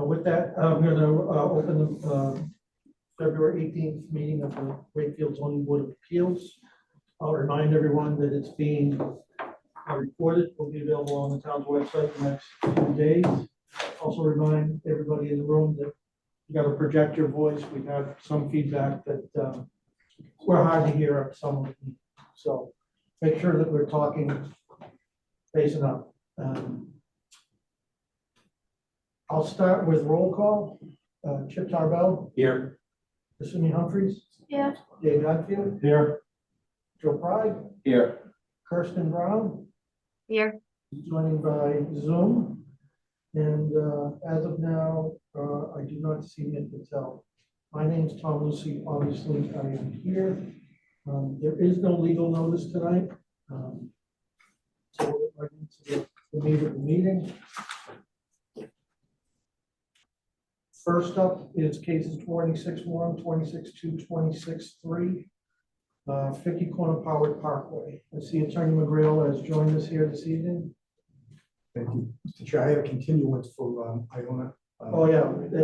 With that, I'm going to open the February 18th meeting of the Wakefield Zoning Board of Appeals. I'll remind everyone that it's being recorded, will be available on the town's website the next few days. Also remind everybody in the room that you got to project your voice. We've had some feedback that we're hard to hear at some of them. So make sure that we're talking facing up. I'll start with roll call. Chip Tarbell. Here. Assuming Humphreys. Yeah. Dave Godfield. Here. Joe Pride. Here. Kirsten Brown. Here. Joining by Zoom. And as of now, I do not see Nick Patel. My name's Tom Lucy. Obviously, I am here. There is no legal notice tonight. So we're into the meat of the meeting. First up is cases 26-1, 26-2, 26-3, 50 Corner Powered Parkway. I see Attorney McGrail has joined us here this evening. Thank you, Mr. Chair. I have a continuance for Iona. Oh yeah,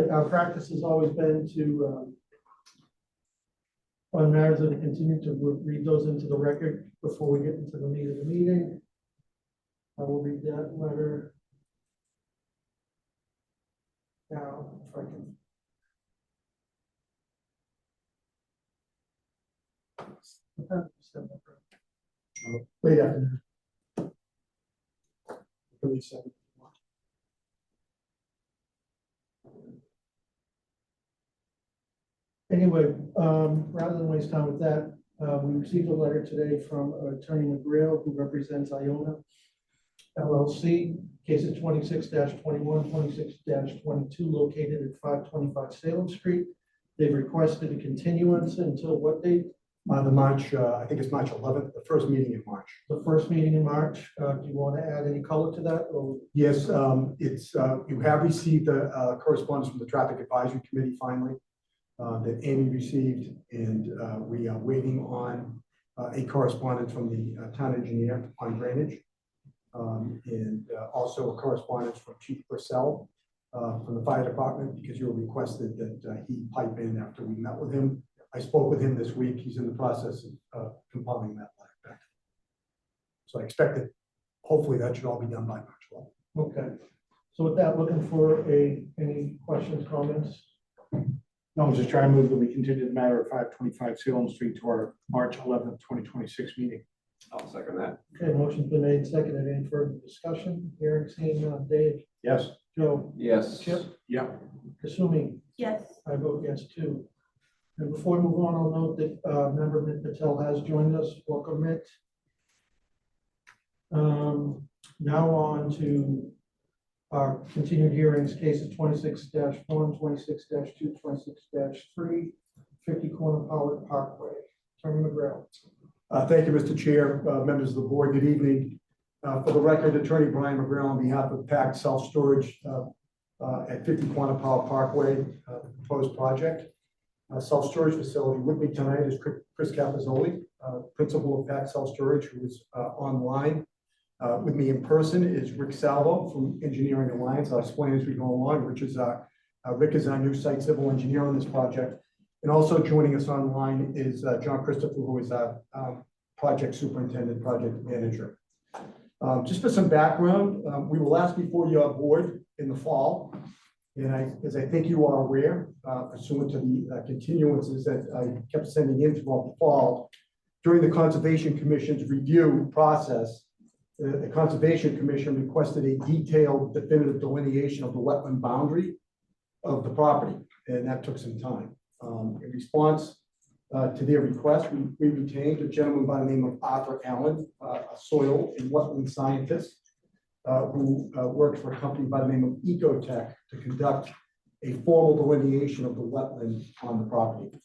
our practice has always been to, on matters that continue to read those into the record before we get into the meat of the meeting. I will read that letter now, if I can. Late afternoon. 37. Anyway, rather than waste time with that, we received a letter today from Attorney McGrail, who represents Iona LLC, cases 26-21, 26-22, located at 525 Salem Street. They've requested a continuance until what date? The March, I think it's March 11th, the first meeting in March. The first meeting in March. Do you want to add any color to that? Or? Yes, it's you have received a correspondence from the Traffic Advisory Committee finally that Amy received, and we are waiting on a correspondence from the town engineer on drainage, and also a correspondence from Chief Purcell from the fire department, because you were requested that he pipe in after we met with him. I spoke with him this week. He's in the process of compiling that letter back. So I expect that hopefully that should all be done by March 12th. Okay. So with that, looking for any questions, comments? No, I'm just trying to move that we continue the matter of 525 Salem Street to our March 11th, 2026 meeting. I'll second that. Okay, motion's been made, seconded. Any further discussion? Hearing, seeing none. Dave? Yes. Joe? Yes. Chip? Yeah. Assuming Yes. I vote yes too. And before we move on, I'll note that member Mitt Patel has joined us. Welcome, Mitt. Now on to our continued hearings, cases 26-1, 26-2, 26-3, 50 Corner Powered Parkway. Attorney McGrail. Thank you, Mr. Chair, members of the board. Good evening. For the record, Attorney Brian McGrail on behalf of PAC Self-Storage at 50 Corner Power Parkway, the proposed project. Self-storage facility. With me tonight is Chris Capizoli, principal of PAC Self-Storage, who is online. With me in person is Rick Salvo from Engineering Alliance. I'll explain as we go along. Rick is our new site civil engineer on this project. And also joining us online is John Christopher, who is our project superintendent, project manager. Just for some background, we were last before your board in the fall. And as I think you are aware, pursuant to the continuances that I kept sending in throughout the fall, during the Conservation Commission's review process, the Conservation Commission requested a detailed definitive delineation of the wetland boundary of the property, and that took some time. In response to their request, we retained a gentleman by the name of Arthur Allen, a soil and wetland scientist, who worked for a company by the name of Ecotech to conduct a formal delineation of the wetland on the property.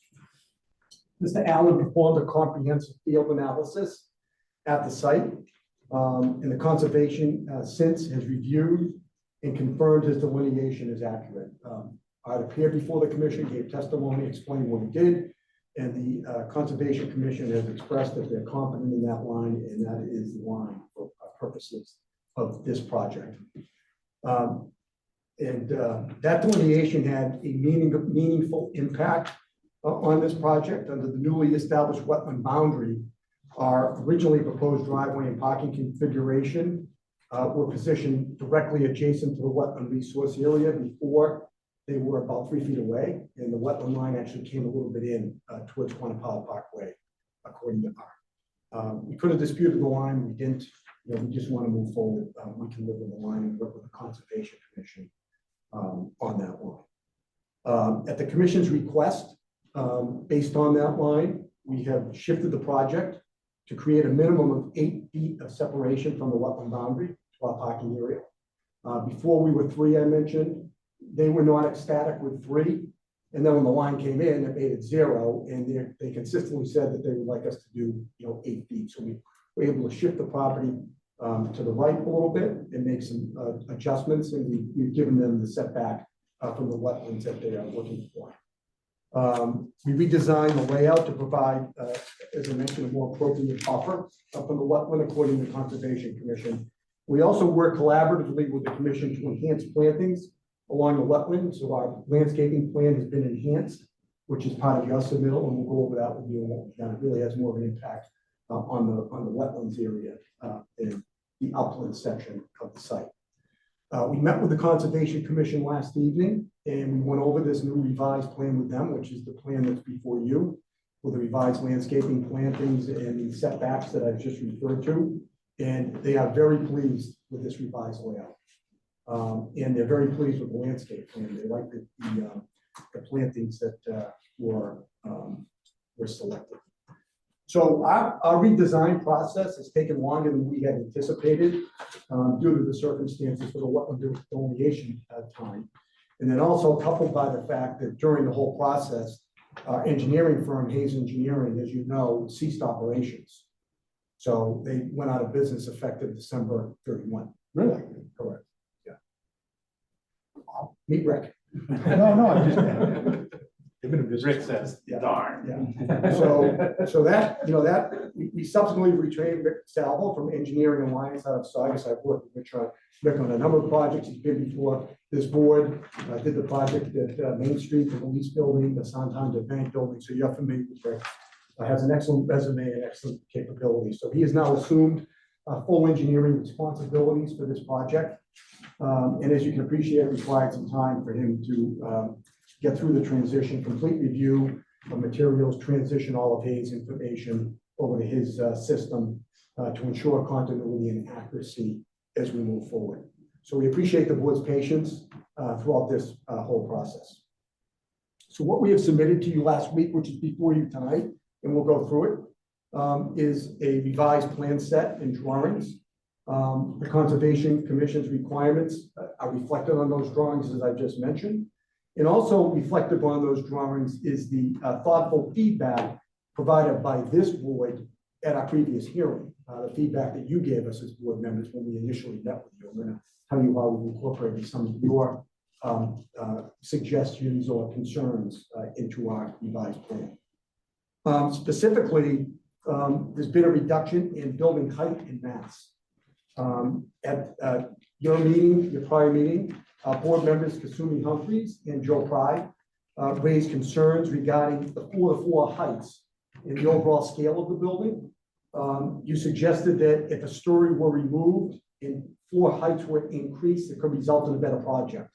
Mr. Allen performed a comprehensive field analysis at the site, and the conservation since has reviewed and confirmed his delineation is accurate. I'd appeared before the commission, gave testimony, explained what he did, and the Conservation Commission has expressed that they're confident in that line, and that is the line for purposes of this project. And that delineation had a meaningful impact on this project. Under the newly established wetland boundary, our originally proposed driveway and parking configuration were positioned directly adjacent to the wetland resource area. Before, they were about 3 feet away, and the wetland line actually came a little bit in towards Quanapao Parkway, according to our. We could have disputed the line, we didn't. You know, we just want to move forward. We can live with the line and work with the Conservation Commission on that line. At the commission's request, based on that line, we have shifted the project to create a minimum of 8 feet of separation from the wetland boundary to our parking area. Before we were 3, I mentioned, they were not ecstatic with 3. And then when the line came in, it made it 0. And they consistently said that they would like us to do, 8 feet. So we were able to shift the property to the right a little bit and make some adjustments. And we've given them the setback from the wetlands that they are looking for. We redesigned the layout to provide, as I mentioned, a more appropriate buffer from the wetland according to the Conservation Commission. We also work collaboratively with the commission to enhance plantings along the wetland. So our landscaping plan has been enhanced, which is part of your submittal, and we'll go over that with you. And it really has more of an impact on the wetlands area in the upland section of the site. We met with the Conservation Commission last evening, and we went over this new revised plan with them, which is the plan that's before you, with the revised landscaping, plantings, and the setbacks that I've just referred to. And they are very pleased with this revised layout. And they're very pleased with the landscape plan. They like the plantings that were selected. So our redesign process has taken longer than we had anticipated due to the circumstances for the wetland delineation time. And then also coupled by the fact that during the whole process, our engineering firm, Hayes Engineering, as you know, ceased operations. So they went out of business effective December 31. Really? Correct. Yeah. Meet Rick. No, I just. Rick says, Yeah. darn. Yeah. So that, we subsequently retrained Rick Salvo from Engineering Alliance out of Saugus. I've worked with Rick on a number of projects. He's been before this board. I did the project at Main Street, the police building, the Santander Bank building. So you're familiar with Rick. Has an excellent resume and excellent capability. So he has now assumed full engineering responsibilities for this project. And as you can appreciate, it required some time for him to get through the transition, complete review of materials, transition all of Hayes information over to his system to ensure continuity and accuracy as we move forward. So we appreciate the board's patience throughout this whole process. So what we have submitted to you last week, which is before you tonight, and we'll go through it, is a revised plan set and drawings. The Conservation Commission's requirements are reflected on those drawings, as I just mentioned. And also reflected on those drawings is the thoughtful feedback provided by this board at our previous hearing. The feedback that you gave us as board members when we initially met with you. I'm going to tell you how we incorporated some of your suggestions or concerns into our revised plan. Specifically, there's been a reduction in building height and mass. At your meeting, your prior meeting, board members Kasumi Humphreys and Joe Pry raised concerns regarding the 4-to-4 heights in the overall scale of the building. You suggested that if a story were removed and floor heights were increased, it could result in a better project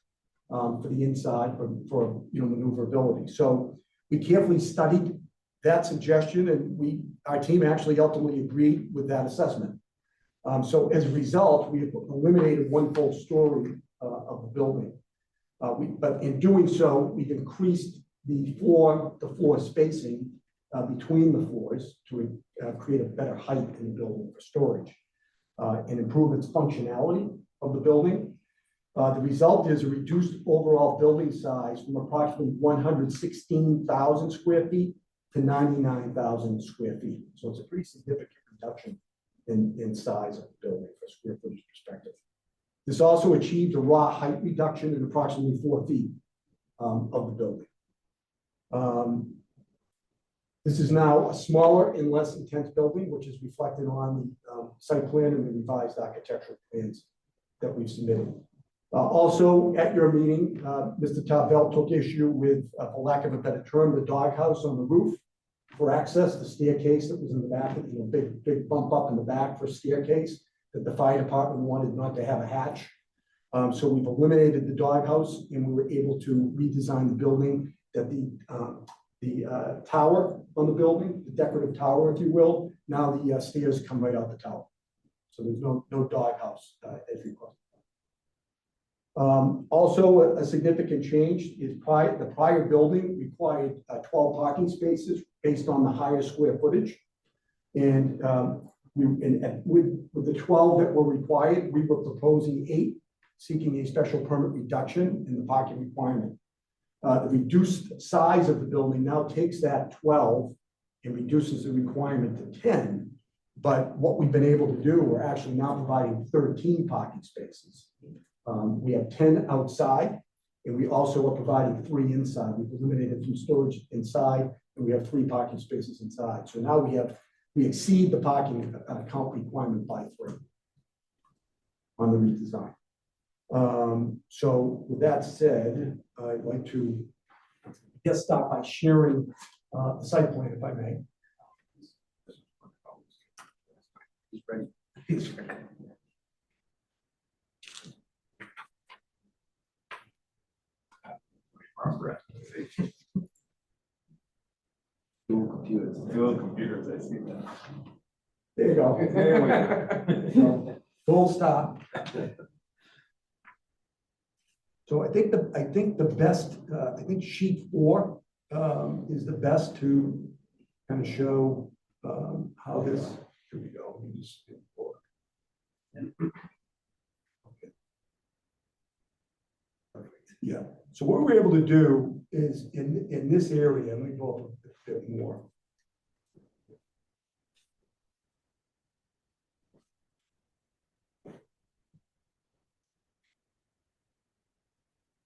for the inside for maneuverability. So we carefully studied that suggestion, and our team actually ultimately agreed with that assessment. So as a result, we have eliminated 1 full story of the building. But in doing so, we've increased the floor-to-floor spacing between the floors to create a better height in the building for storage and improve its functionality of the building. The result is a reduced overall building size from approximately 116,000 square feet to 99,000 square feet. So it's a pretty significant reduction in size of the building for square footage perspective. This also achieved a raw height reduction in approximately 4 feet of the building. This is now a smaller and less intense building, which is reflected on the site plan and the revised architectural plans that we've submitted. Also, at your meeting, Mr. Tavell took issue with, for lack of a better term, the doghouse on the roof for access, the staircase that was in the back, big bump up in the back for staircase that the fire department wanted not to have a hatch. So we've eliminated the doghouse and we were able to redesign the building that the tower on the building, the decorative tower, if you will, now the stairs come right out the tower. So there's no doghouse as required. Also, a significant change is the prior building required 12 parking spaces based on the higher square footage. And with the 12 that were required, we were proposing 8, seeking a special permit reduction in the parking requirement. The reduced size of the building now takes that 12 and reduces the requirement to 10. But what we've been able to do, we're actually now providing 13 parking spaces. We have 10 outside, and we also are providing 3 inside. We've eliminated some storage inside, and we have 3 parking spaces inside. So now we exceed the parking count requirement by 3 on the redesign. So with that said, I'd like to just start by sharing the site plan, if I may. He's ready. He's ready. Dual computers, I see that. There you go. There we go. Gold star. So I think the best, I think sheet 4 is the best to kind of show how this. Here we go. Let me just do 4. Okay. Perfect. Yeah. So what we're able to do is in this area, let me go up a bit more.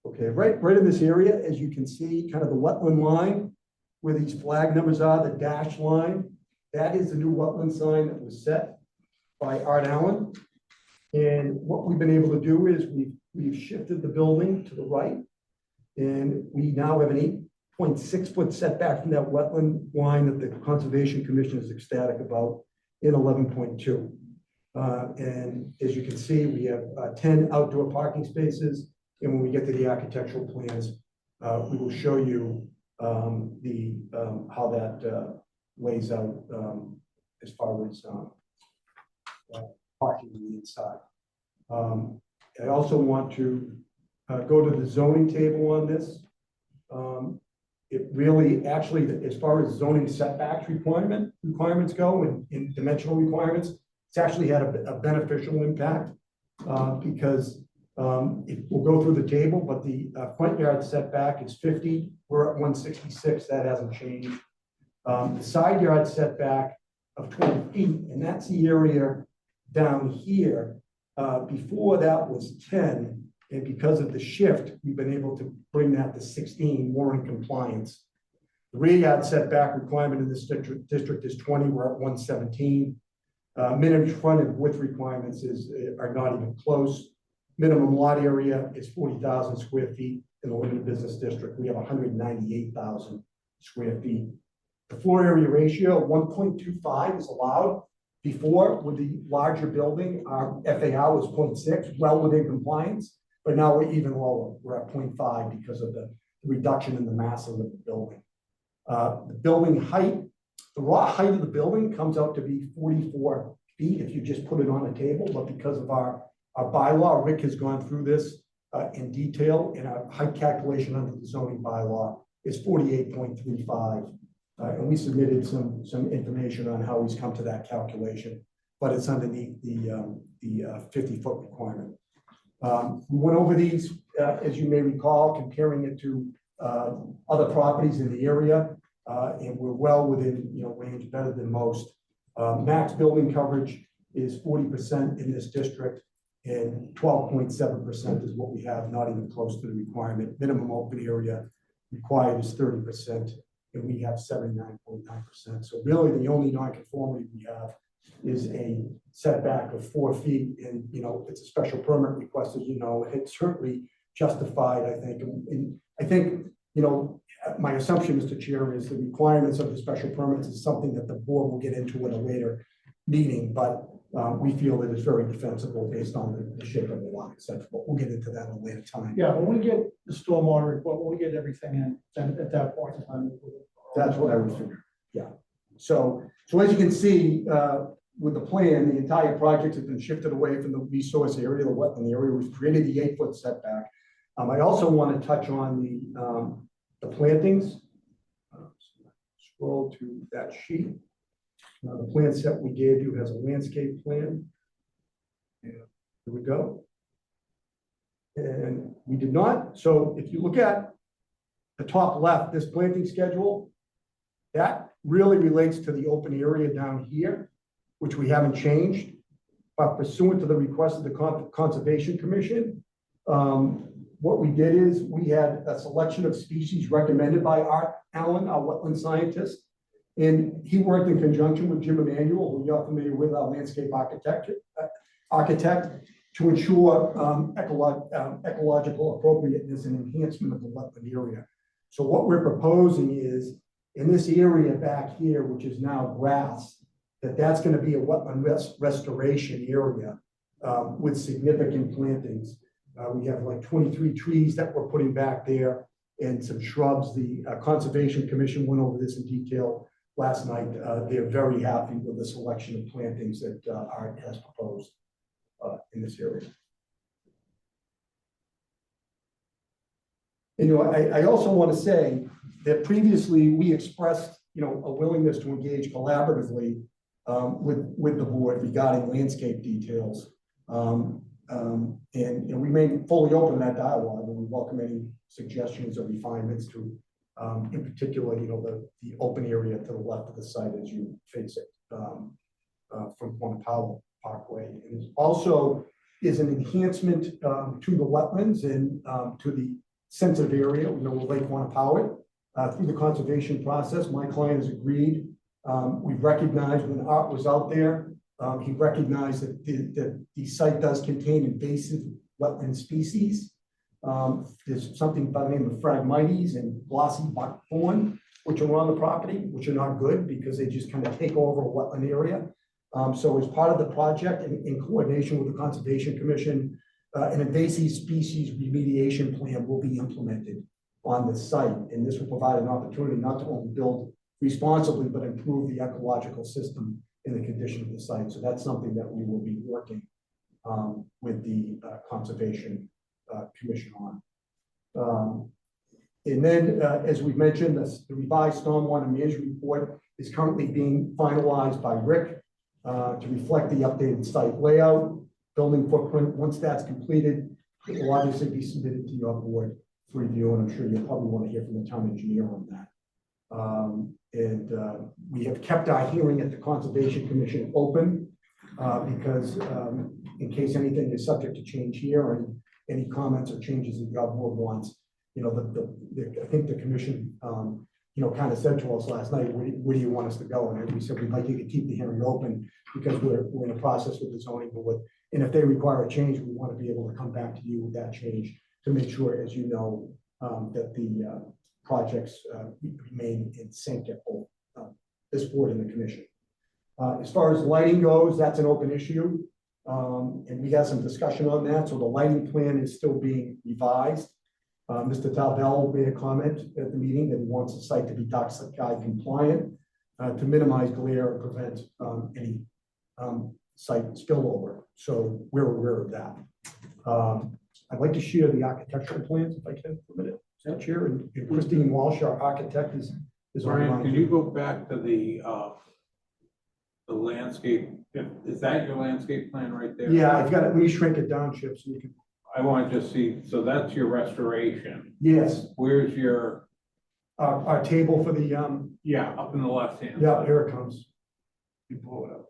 Okay, right in this area, as you can see, kind of the wetland line where these flag numbers are, the dash line, that is the new wetland sign that was set by Art Allen. And what we've been able to do is we've shifted the building to the right, and we now have an 8.6 foot setback from that wetland line that the Conservation Commission is ecstatic about in 11.2. And as you can see, we have 10 outdoor parking spaces. And when we get to the architectural plans, we will show you how that lays out as far as parking on the inside. I also want to go to the zoning table on this. It really, actually, as far as zoning setbacks requirements go and dimensional requirements, it's actually had a beneficial impact because we'll go through the table, but the front yard setback is 50. We're at 166. That hasn't changed. The side yard setback of 20 feet, and that's the area down here. Before that was 10, and because of the shift, we've been able to bring that to 16, more in compliance. The rear yard setback requirement in this district is 20. We're at 117. Minimum frontage width requirements are not even close. Minimum lot area is 40,000 square feet in the limited business district. We have 198,000 square feet. The floor area ratio, 1.25 is allowed. Before, with the larger building, our FAR was 0.6, well within compliance, but now we're even lower. We're at 0.5 because of the reduction in the mass of the building. The building height, the raw height of the building comes out to be 44 feet if you just put it on a table, but because of our bylaw, Rick has gone through this in detail, and our height calculation under the zoning bylaw is 48.35. And we submitted some information on how he's come to that calculation, but it's underneath the 50-foot requirement. We went over these, as you may recall, comparing it to other properties in the area, and we're well within range, better than most. Max building coverage is 40% in this district, and 12.7% is what we have, not even close to the requirement. Minimum open area required is 30%, and we have 79.9%. So really, the only nonconformity we have is a setback of 4 feet, and, you know, it's a special permit request, as you know, and it's certainly justified, I think. And I think, you know, my assumption, Mr. Chair, is the requirements of the special permits is something that the board will get into at a later meeting, but we feel that it's very defensible based on the shape of the lot, et cetera. But we'll get into that at a later time. Yeah, when we get the stormwater report, when we get everything in, then at that point in time. That's what I would figure, yeah. So as you can see, with the plan, the entire project has been shifted away from the resource area, the wetland area, which created the 8-foot setback. I also want to touch on the plantings. Scroll to that sheet. The plan set we gave you has a landscape plan. And here we go. And we did not. So if you look at the top left, this planting schedule, that really relates to the open area down here, which we haven't changed. But pursuant to the request of the Conservation Commission, what we did is we had a selection of species recommended by Art Allen, our wetland scientist. And he worked in conjunction with Jim Emanuel, who you're familiar with, our landscape architect, to ensure ecological appropriateness and enhancement of the wetland area. So what we're proposing is in this area back here, which is now grass, that's going to be a wetland restoration area with significant plantings. We have like 23 trees that we're putting back there and some shrubs. The Conservation Commission went over this in detail last night. They're very happy with the selection of plantings that Art has proposed in this area. And, you know, I also want to say that previously we expressed, you know, a willingness to engage collaboratively with the board regarding landscape details. And we remain fully open to that dialogue, and we welcome any suggestions or refinements to, in particular, you know, the open area to the left of the site as you face it from Quanapao Parkway. And also is an enhancement to the wetlands and to the sensitive area, you know, Lake Quanapao. Through the conservation process, my client has agreed. We recognized when Art was out there, he recognized that the site does contain invasive wetland species. There's something by the name of Phragmites and glossy buckthorn, which are on the property, which are not good because they just kind of take over a wetland area. So as part of the project, in coordination with the Conservation Commission, an invasive species remediation plan will be implemented on the site. And this will provide an opportunity not to only build responsibly, but improve the ecological system in the condition of the site. So that's something that we will be working with the Conservation Commission on. And then, as we mentioned, the revised stormwater management report is currently being finalized by Rick to reflect the updated site layout, building footprint. Once that's completed, it will obviously be submitted to your board for review, and I'm sure you'll probably want to hear from the town engineer on that. We have kept our hearing at the Conservation Commission open because in case anything is subject to change here or any comments or changes that your board wants, you know, I think the commission, you know, kind of said to us last night, where do you want us to go? And we said, we'd like you to keep the hearing open because we're in a process with the zoning board. And if they require a change, we want to be able to come back to you with that change to make sure, as you know, that the projects remain in sync at both this board and the commission. As far as lighting goes, that's an open issue. And we had some discussion on that. So the lighting plan is still being revised. Mr. Talbell made a comment at the meeting that he wants the site to be dark sky compliant to minimize glare and prevent any site spillover. So we're aware of that. I'd like to share the architectural plans if I can for a minute. Mr. Chair, and Christine Walsh, our architect, is Brian, online. can you go back to the landscape? Is that your landscape plan right there? Yeah, I've got it. Let me shrink it down, Chip, so you can. I want to just see, so that's your restoration. Yes, Where's your, our table for the yeah, up in the left hand? yeah, here it comes. You blow it up.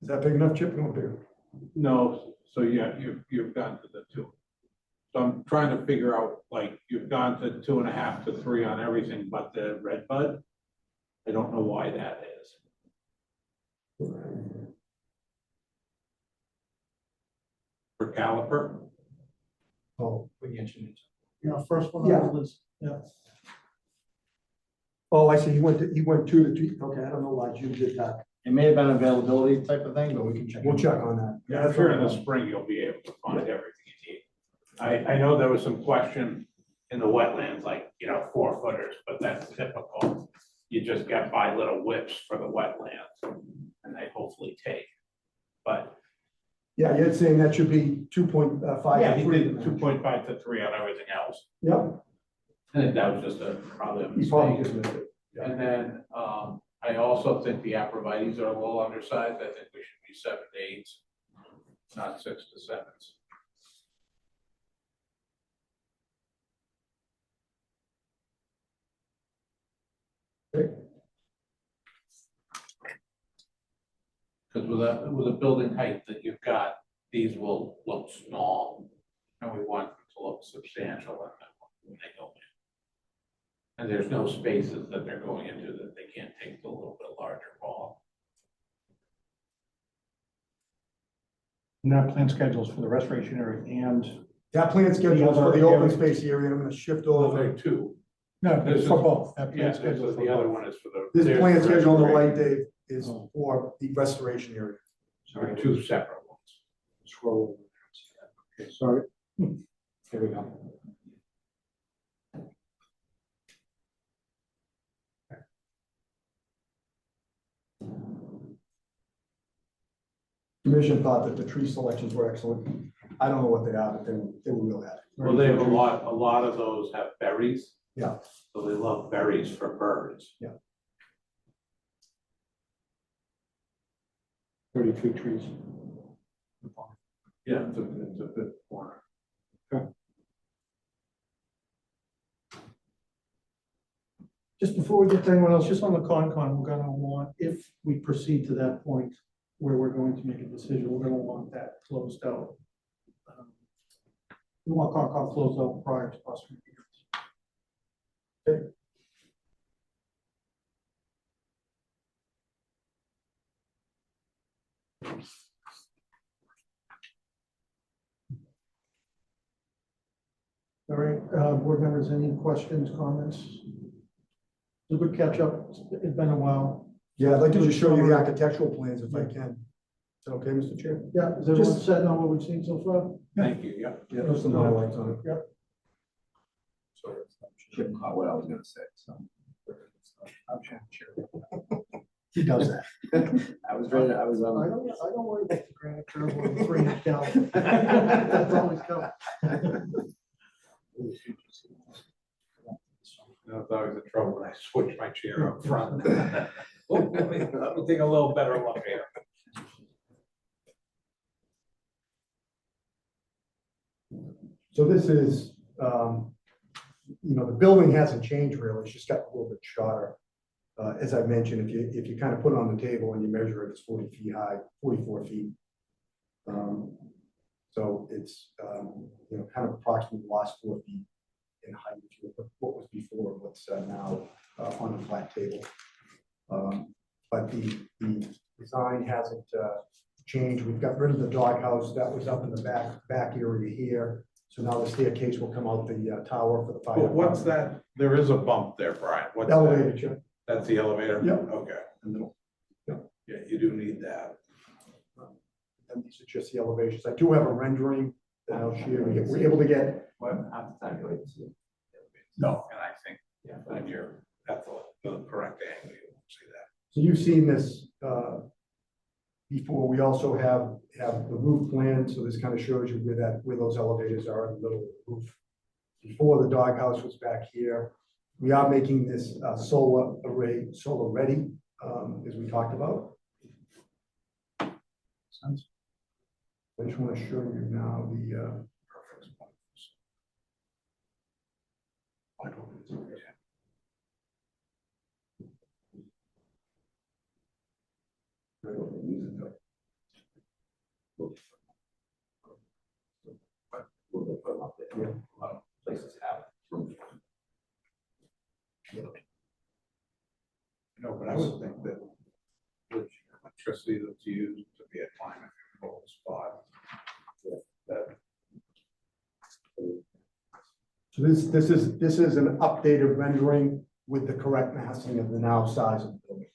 Is that big enough, Chip? No bigger. No, so yeah, you've gone to the 2. So I'm trying to figure out, like, you've gone to 2.5 to 3 on everything but the red bud. I don't know why that is. For caliper, Oh, Yeah, first one Yeah. on the list, yeah. oh, I see, he went to the, okay, I don't know why Jim did that. It may have been availability type of thing, but we can check. We'll check on that. yeah, I'm sure in the spring you'll be able to find everything you need. I know there was some question in the wetlands, like, 4-footers, but that's typical. You just get by little whips for the wetlands, and they hopefully take. But Yeah, you're saying that should be 2.5. yeah, he did 2.5 to 3 on everything else. Yep. I think that was just probably a He probably mistake. just missed it. And then, I also think the aprovites are a little undersized. I think we should be 7 to 8s, not 6 to 7s. Because with a building height that you've got, these will look small, and we want them to look substantial when they go in. And there's no spaces that they're going into that they can't take the little bit larger ball. And that plan schedules for the restoration area and, That plan schedule is for the open space area, and I'm gonna shift Well, there over. are 2. no, This it's for is- both. That plan Yeah, schedule is for the other both. one is for the. This there's plan the schedule on the right, restoration. Dave, is for the restoration area. There are 2 separate ones. Scroll. Okay, sorry. Here we go. Commission thought that the tree selections were excellent. I don't know what they are, but they were real adequate. Well, they have a lot of those have berries. Yeah. So they love berries for birds. 33 trees. Yeah, it's a good corner. Just before we get to anyone else, just on the Concon, we're gonna want, if we proceed to that point where we're going to make a decision, we're gonna want that closed out. We want Concon closed out prior to us reviewing. All right, board members, any questions, comments? It's a good catch up. It's been a while. Yeah, I'd like to just show you the architectural plans if I can. Is that okay, Mr. Chair? Yeah, is everyone set on what we've seen so far? Thank you, yeah. Yeah, there's some highlights on it. Chip caught what I was gonna say, so. I'm sure. He does that. I was ready, I was, I don't worry about the granite curve or the 3 inch down. That's always come. That's always the trouble when I switch my chair up front. Let me take a little better look here. So this is, the building hasn't changed really, it's just got a little bit shorter. As I mentioned, if you kind of put it on the table and you measure it, it's 40 feet high, 44 feet. So it's, kind of approximately the last 4 feet in height, if you look at what was before, what's now on the flat table. But the design hasn't changed. We've got rid of the doghouse that was up in the back area here. So now the staircase will come out the tower for the fire. But what's that? There is a bump there, Brian. What's that? Elevator, Chuck. That's the elevator? Yep. Okay. In the middle. Yeah, you do need that. And these are just the elevations. I do have a rendering that I'll share. We're able to get, what, half the time you wait to see. No, and I think, when you're at the correct angle, you won't see that. so you've seen this before. We also have the roof plan. So this kind of shows you where those elevators are in the middle of the roof. Before the doghouse was back here. We are making this solar array, solar ready, as we talked about. Sense? I just want to show you now the perfect points. A lot of places have. No, electricity that's used to be a climate controlled spot. That So this is an updated rendering with the correct massing of the now size of the building.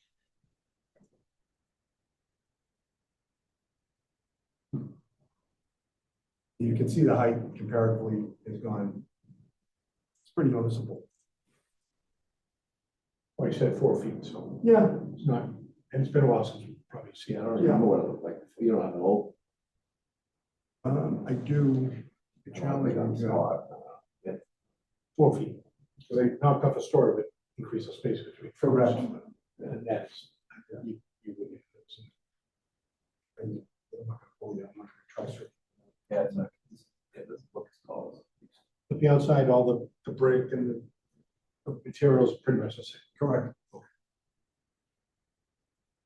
You can see the height comparatively has gone. It's pretty noticeable. Well, you said 4 feet, so Yeah, it's not, and it's been a while since we've probably seen I it. don't remember what it looked like. You don't have an old. I do. I don't think I saw it. 4 feet. So they knocked off a story, but increased the space between. floors. Correct. And that's, you wouldn't. I'm not gonna hold you, I'm not gonna trust it. Yeah, it's not. Yeah, this book is called. But the outside, all the brick and the materials are pretty much the same. Correct.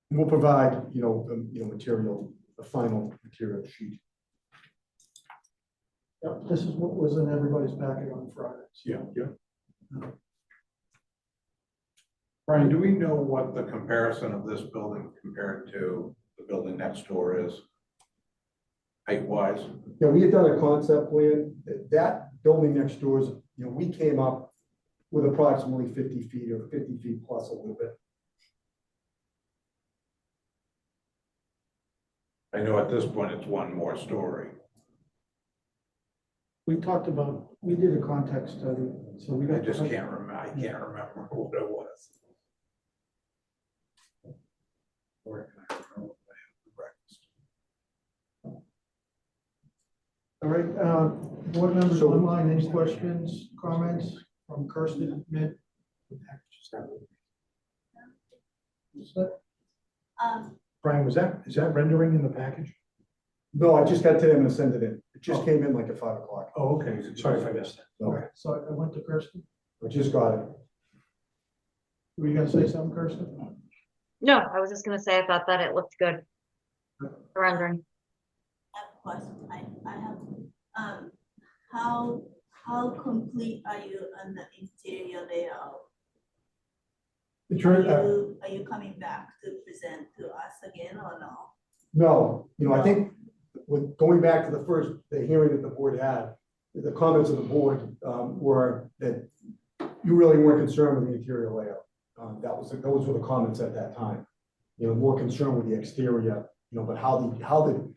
We'll provide, material, the final material sheet. Yep, this is what was in everybody's packet on Friday. Yeah. Brian, do we know what the comparison of this building compared to the building next door is? Height wise? Yeah, we had done a concept plan. That building next door is, we came up with approximately 50 feet or 50 feet plus a little bit. I know at this point it's one more story. We talked about, we did a context study, so we I got. just can't remember, I can't remember what it was. Or can I remember what I had for breakfast? All right, board members So- online, any questions, comments from Kirsten, Mitt? Brian, is that rendering in the package? No, I just got to them and sent it in. It just came in like at 5 o'clock. Oh, okay. Sorry if I missed that. Okay, So I went to Kirsten. I just got it. Were you gonna say something, Kirsten? No, I was just gonna say, I thought that it looked good. The rendering. Of course, I have, how complete are you on the interior layout? Are you coming back to present to us again or no? No, I think with going back to the hearing that the board had, the comments of the board were that you really weren't concerned with the interior layout. Those were the comments at that time. More concerned with the exterior, but how the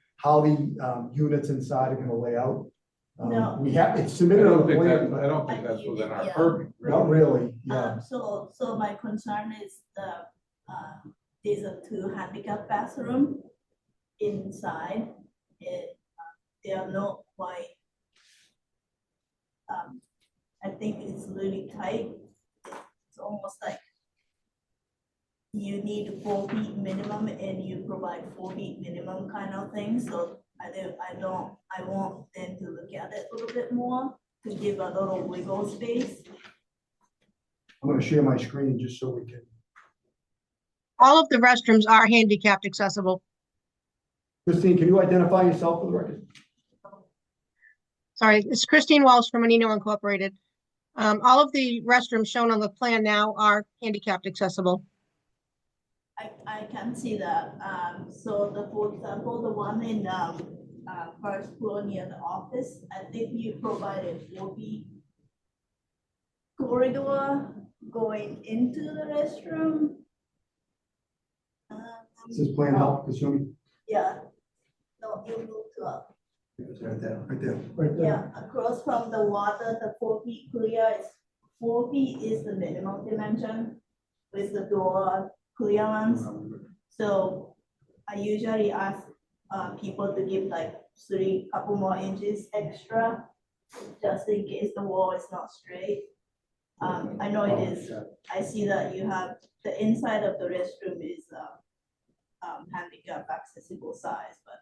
units inside are gonna lay out. No. It's I submitted on don't the think plan, that, I but don't think that's within our Yeah. purview. not really, yeah. So my concern is there's a 2 handicap bathroom inside. They are not quite, I think it's really tight. It's almost like you need 4 feet minimum and you provide 4 feet minimum kind of thing, so I want them to look at it a little bit more to give a little wiggle space. I'm gonna share my screen just so we can. All of the restrooms are handicapped accessible. Christine, can you identify yourself for the record? Sorry, it's Christine Walsh from Menino Incorporated. All of the restrooms shown on the plan now are handicapped accessible. I can see that. For example, the one in first floor near the office, I think you provided 4 feet corridor going into the restroom. Does this plan help, assuming? Yeah. No, you moved up. It's right there, right there. Right there. Yeah, across from the water, the 4 feet clear is 4 feet is the minimum dimension with the door clearance. So I usually ask people to give like couple more inches extra, just in case the wall is not straight. I know it is, I see that you have, the inside of the restroom is handicap accessible size, but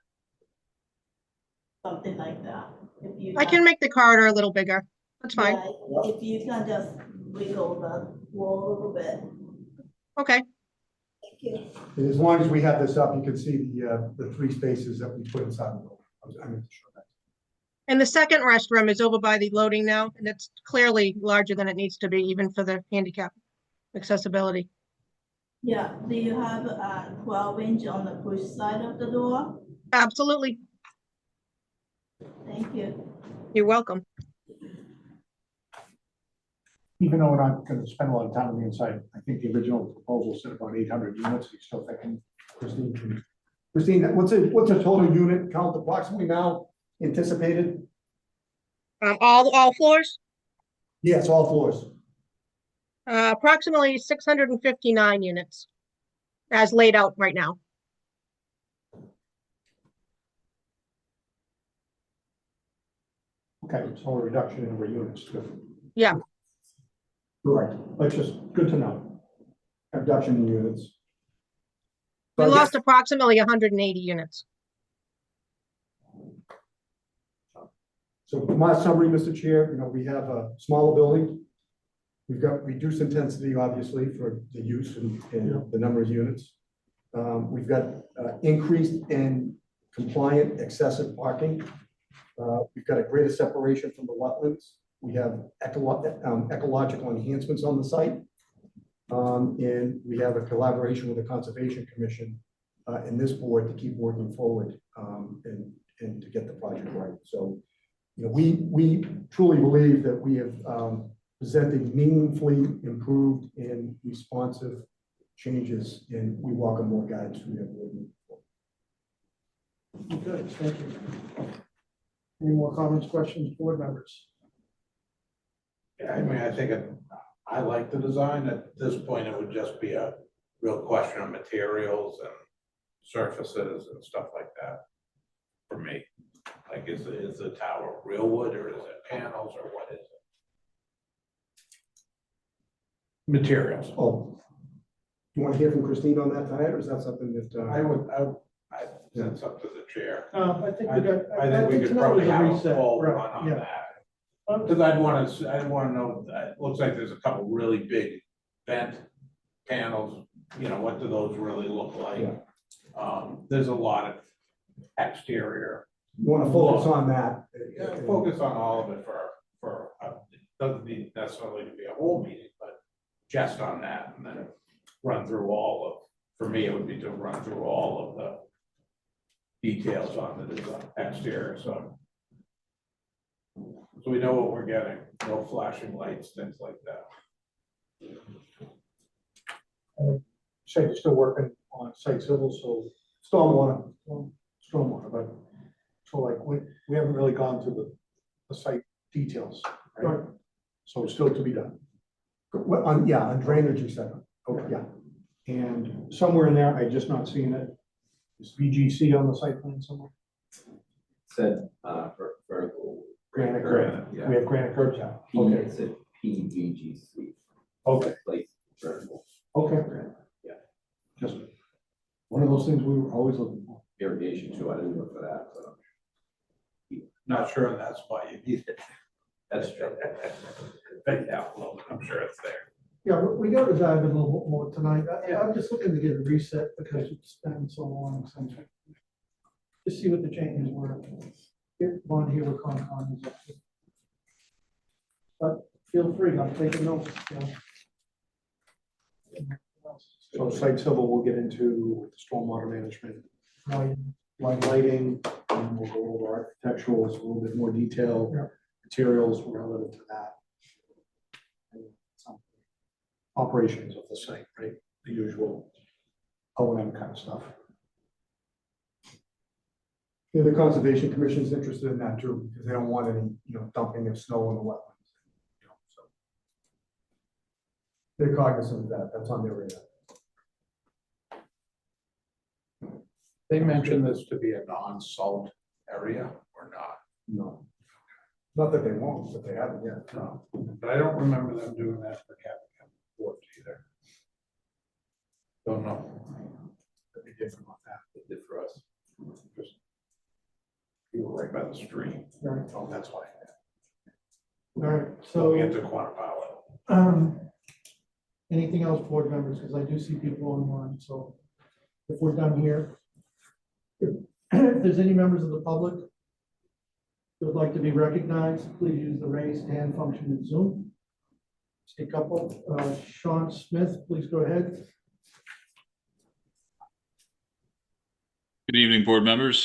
something like that. If you I can make the corridor a little bigger. That's fine. Yeah, if you can just wiggle the wall a little bit. Okay. Thank you. And as long as we have this up, you can see the 3 spaces that we put inside the building. I'm going to show that. And the second restroom is over by the loading now, and it's clearly larger than it needs to be, even for the handicap accessibility. Yeah, do you have a 12-inch on the push side of the door? Absolutely. Thank you. You're welcome. Even though we're not gonna spend a lot of time on the inside, I think the original proposal said about 800 units, you still thinking? Christine, what's a total unit count approximately now anticipated? All floors, Yes, all floors. approximately 659 units as laid out right now. Okay, so a reduction in number of units too. Yeah, Correct. That's just good to know. Reduction in units. we So I guess- lost approximately 180 units. So my summary, Mr. Chair, we have a smaller building. We've got reduced intensity, obviously, for the use and the number of units. We've got increased and compliant excessive parking. We've got a greater separation from the wetlands. We have ecological enhancements on the site. And we have a collaboration with the Conservation Commission and this board to keep working forward and to get the project right. So, we truly believe that we have presented meaningfully improved and responsive changes, and we welcome more guidance from your board. Okay, thank you. Any more comments, questions, board members? Yeah, I mean, I like the design. At this point, it would just be a real question of materials and surfaces and stuff like that for me. Like, is the tower real wood or is it panels or what is it? Materials. Oh, you want to hear from Christine on that tonight, or is that something that? That's up to the chair. I think we got. I think we could tonight probably was a have a reset, full right, run on yeah. that. Because I'd want to know, it looks like there's a couple really big vent panels, what do those really look like? Yeah. There's a lot of exterior. You want to focus on that? Yeah, focus on all of it it doesn't need necessarily to be a whole meeting, but just on that, and then run through for me, it would be to run through all of the details on the design, exterior, so we know what we're getting, no flashing lights, things like that. Say you're still working on site civil, so Stormwater. stormwater, but so like we haven't really gone through the site details, right? Right. So it's still to be done. On drainage, et cetera. Okay, yeah. And somewhere in there, I just not seeing it. Is VGC on the site plan somewhere? Said, for vertical. Granite Granite, Yeah. We have granite curbs out. P, Okay, it said PVGC. okay, Like vertical. okay. Yeah. Just one of those things we were always looking for. Irrigation too, I didn't look for that, so. Not sure in that spot you need it. That's true. But yeah, well, I'm sure it's there. Yeah, we got to dive in a little bit more tonight. I'm just looking to get a reset because it's been so long since. Just see what the changes were. Get on here with Concon. is up to. But feel free, I'm taking notes. So site civil, we'll get into stormwater management, Right. lighting, and we'll go over architecturals, a little bit more detail, Yeah. materials relative to that. And some operations of the site, right? The usual O&M kind of stuff. Yeah, the Conservation Commission is interested in that too, because they don't want any, dumping of snow in the wetlands. So they're cognizant of that. That's on their radar. They mentioned this to be a non-salt area or not? No. Not that they won't, but they haven't yet. No, but I don't remember them doing that for Cabot Wharf either. Don't know. That'd be different on that. They did for us. Just- You were right by the street. Right. Oh, that's why. All right, So we get so, to quantify anything else, board members, because I do see people online, so if we're done here. If there's any members of the public who would like to be recognized, please use the raise hand function in Zoom. See a couple, Sean Smith, please go ahead. Good evening, board members.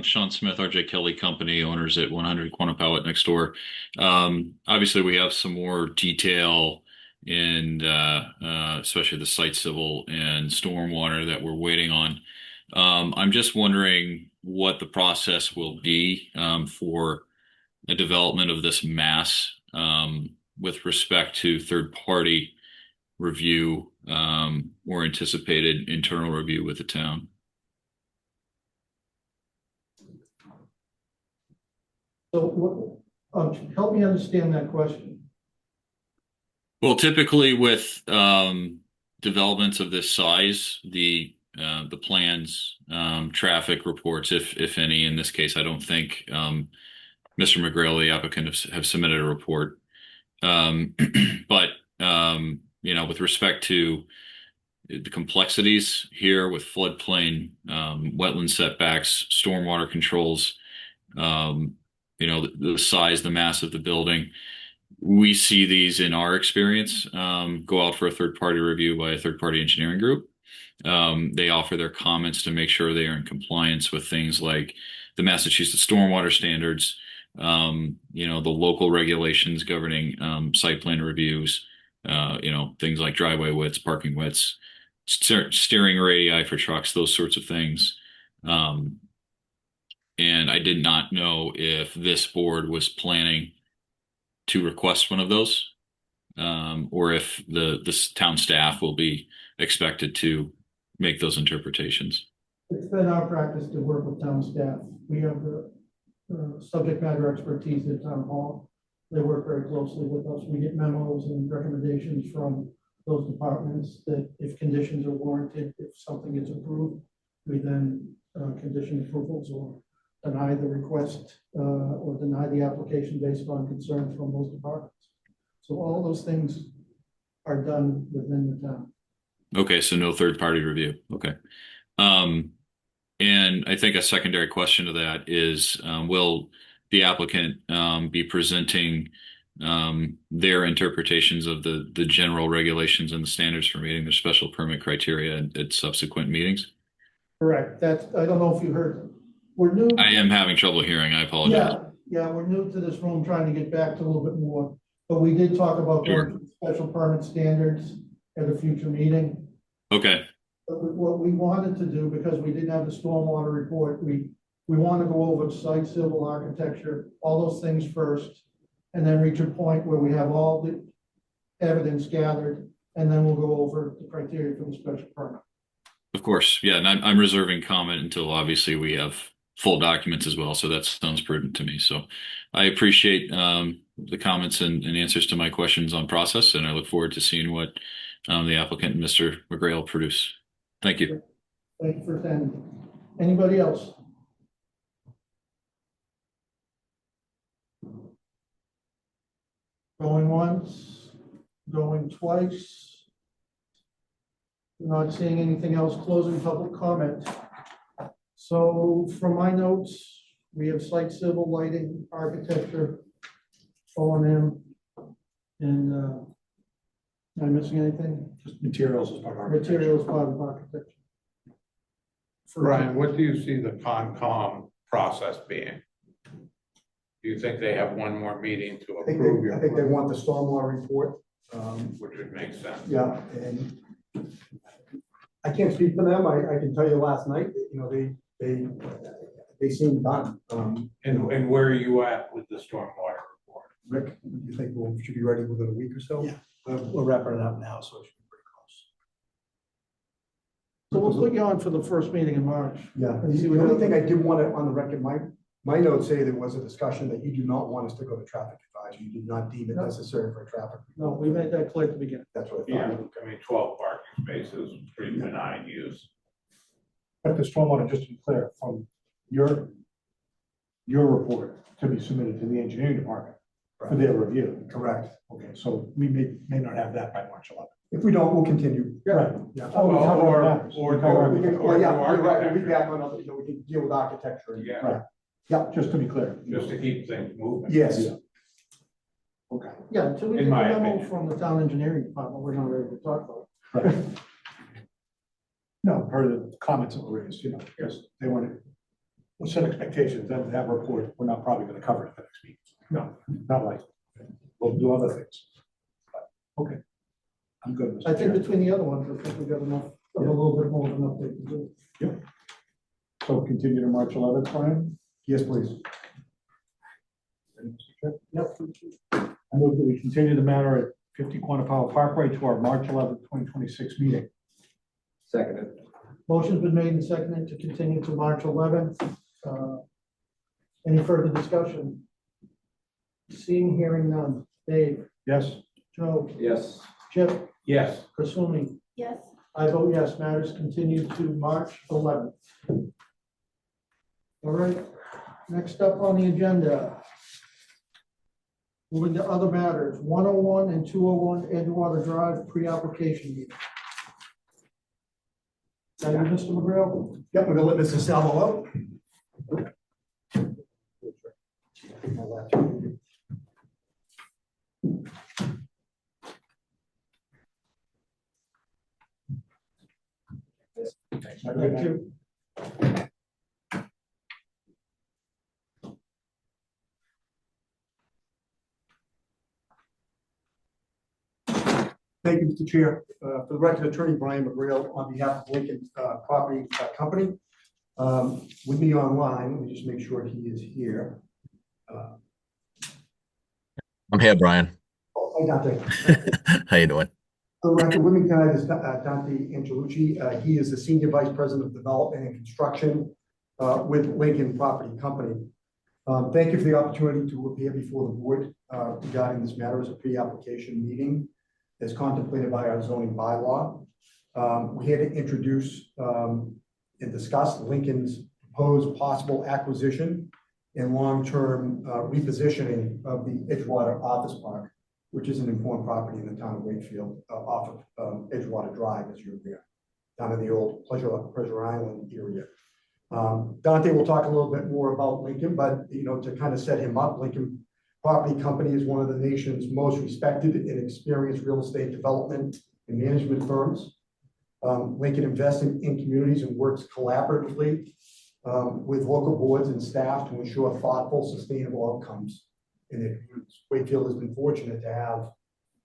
Sean Smith, RJ Kelly Company, owners at 100 Quantapowhat next door. Obviously, we have some more detail in, especially the site civil and stormwater that we're waiting on. I'm just wondering what the process will be for the development of this mass with respect to third-party review or anticipated internal review with the town. So help me understand that question. Well, typically with developments of this size, the plans, traffic reports, if any, in this case, I don't think Mr. McGrail, the applicant, have submitted a report. But with respect to the complexities here with floodplain, wetland setbacks, stormwater controls, the size, the mass of the building. We see these in our experience go out for a third-party review by a third-party engineering group. They offer their comments to make sure they are in compliance with things like the Massachusetts stormwater standards, the local regulations governing site plan reviews, things like driveway widths, parking widths, steering radii for trucks, those sorts of things. And I did not know if this board was planning to request one of those, or if this town staff will be expected to make those interpretations. It's been our practice to work with town staff. We have the subject matter expertise at town hall. They work very closely with us. We get memos and recommendations from those departments that if conditions are warranted, if something is approved, we then condition approvals or deny the request or deny the application based on concerns from those departments. So all those things are done within the town. Okay, so no third-party review. Okay. And I think a secondary question to that is, will the applicant be presenting their interpretations of the general regulations and the standards for meeting their special permit criteria at subsequent meetings? Correct. I don't know if you heard. We're new. I am having trouble hearing. I apologize. Yeah, we're new to this room, trying to get back to a little bit more. But we did talk about Sure. going to special permit standards at a future meeting. Okay. But what we wanted to do, because we didn't have the stormwater report, we want to go over site civil architecture, all those things first, and then reach a point where we have all the evidence gathered, and then we'll go over the criteria for the special permit. Of course. Yeah. And I'm reserving comment until obviously we have full documents as well. So that sounds prudent to me. So I appreciate the comments and answers to my questions on process, and I look forward to seeing what the applicant and Mr. McGrail produce. Thank you. Thank you for attending. Anybody else? Going once, going twice. Not seeing anything else. Closing public comment. So from my notes, we have site civil, lighting, architecture, O&M, and am I missing anything? Just materials as part of architecture. Materials part of architecture. Brian, what do you see the Concom process being? Do you think they have one more meeting to approve your? I think they want the stormwater report. Which would make sense. Yeah, and I can't speak for them. I can tell you last night, they seem done. And where are you at with the stormwater report? Rick, you think we should be ready within a week or so? Yeah. We're wrapping it up now, so it should be pretty close. So we'll put you on for the first meeting in March. Yeah, the only thing I did want to, on the record, my notes say there was a discussion that you do not want us to go to traffic advisory. You did not deem it necessary for a traffic. No, we made that clear at the beginning. That's what I Yeah, thought. I mean, 12 parking spaces, pretty benign use. But the stormwater, just to be clear, from your report to be submitted to the engineering department for their review. Correct. Okay, so we may not have that by March 11th. If we don't, we'll continue. Right. Yeah. Well, We cover or- all matters. or- We cover or- everything. Well, yeah, you're right. We'll be architecture. back on other, we can deal with architecture. and- Yeah, Right. Yeah, just to be clear. just to keep things moving. Yes. Okay. Yeah, until we In get the my memo opinion. from the town engineering department, we're not ready to talk about it. Right. No, per the comments that were raised, because they want to, we'll set expectations, that report, we're not probably gonna cover it at the next meeting. No, not like, we'll do other things. But, okay. I'm good. Mr. I think Chair. between the other ones, I think we got enough, a little bit more of an update to do. So continue to March 11th, Brian? Yes, please. Mr. Chair? Yep. I move that we continue the matter at 50 Quantipower Parkway to our March 11th, 2026 meeting. Seconded. Motion's been made and seconded to continue to March 11th. Any further discussion? Seeing, hearing none. Dave, Yes? Joe, Yes. Chip, Yes, Kasumi. Yes, I vote yes, matters continued to March 11th. All right, next up on the agenda. Moving to other matters, 101 and 201 Edgewater Drive pre-application meeting. Thank you, Mr. McGrail. Yep, we're gonna let Mr. Salvo out. Thank you. Thank you, Mr. Chair. For the record, Attorney Brian McGrail on behalf of Lincoln Property Company. With me online, let me just make sure he is here. I'm here, Brian. Hi, Dante. How you doing? For the record, with me tonight is Dante Angelucci. He is the Senior Vice President of Development and Construction with Lincoln Property Company. Thank you for the opportunity to appear before the board regarding this matter as a pre-application meeting as contemplated by our zoning bylaw. We're here to introduce and discuss Lincoln's proposed possible acquisition and long-term repositioning of the Edgewater Office Park, which is an important property in the town of Wakefield, off of Edgewater Drive, as you're aware, down in the old Pleasure Island area. Dante will talk a little bit more about Lincoln, but to kind of set him up, Lincoln Property Company is one of the nation's most respected and experienced real estate development and management firms. Lincoln invests in communities and works collaboratively with local boards and staff to ensure thoughtful, sustainable outcomes in their communities. Wakefield has been fortunate to have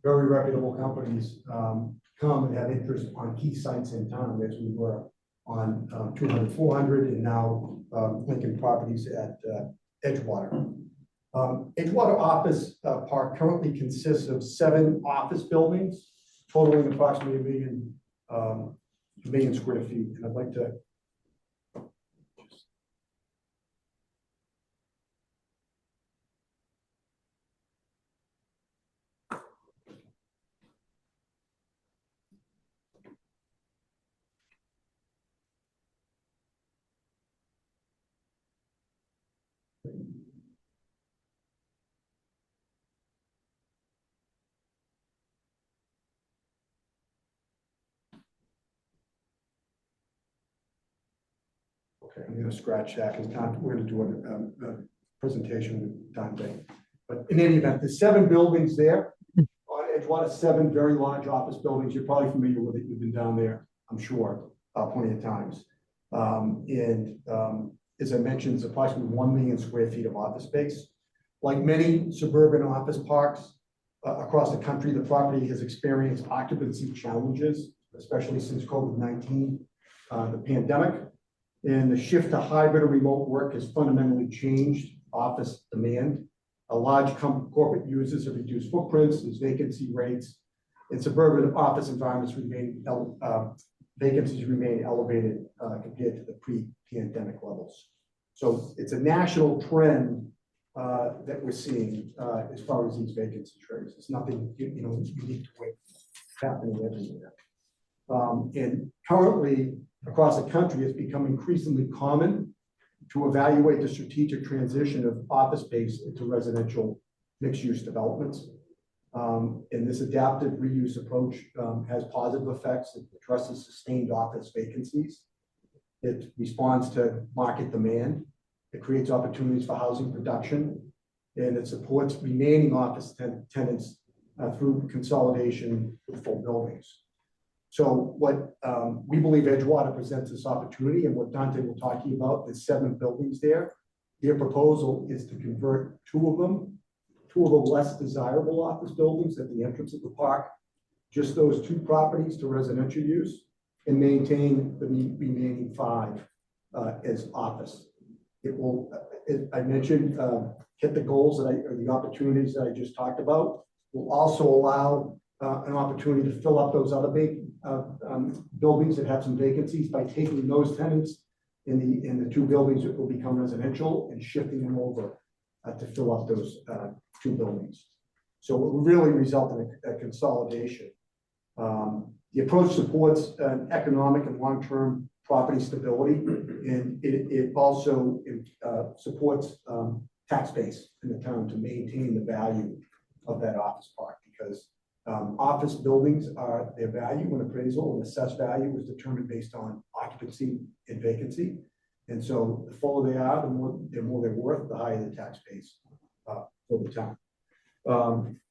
very reputable companies come and have interest on key sites in town, as we were on 200, 400, and now Lincoln Properties at Edgewater. Edgewater Office Park currently consists of 7 office buildings, totaling approximately 1 million square feet. And I'd like to Okay, I'm going to scratch that because we're going to do a presentation with Dante. But in any event, there's 7 buildings there. On Edgewater, 7 very large office buildings. You're probably familiar with it. You've been down there, I'm sure, plenty of times. As I mentioned, it's approximately 1 million square feet of office space. Like many suburban office parks across the country, the property has experienced occupancy challenges, especially since COVID-19, the pandemic. And the shift to hybrid or remote work has fundamentally changed office demand. A large corporate users have reduced footprints, there's vacancy rates, and suburban office environments vacancies remain elevated compared to the pre-pandemic levels. So it's a national trend that we're seeing as far as these vacancy rates. It's nothing unique to Wakefield. It's happening everywhere. And currently, across the country, it's become increasingly common to evaluate the strategic transition of office space into residential mixed-use developments. And this adaptive reuse approach has positive effects. It addresses sustained office vacancies. It responds to market demand. It creates opportunities for housing production, and it supports remaining office tenants through consolidation with full buildings. So what we believe Edgewater presents this opportunity, and what Dante will talk to you about, there's 7 buildings there. Their proposal is to convert 2 of them, 2 of the less desirable office buildings at the entrance of the park, just those 2 properties to residential use, and maintain the remaining 5 as office. It will, as I mentioned, hit the goals or the opportunities that I just talked about. Will also allow an opportunity to fill up those other big buildings that have some vacancies by taking those tenants in the 2 buildings that will become residential and shifting them over to fill up those 2 buildings. So it will really result in a consolidation. The approach supports an economic and long-term property stability, and it also supports tax base in the town to maintain the value of that office park, because office buildings are their value when appraisal and assessed value is determined based on occupancy and vacancy. And so the fuller they are, the more they're worth, the higher the tax base for the town.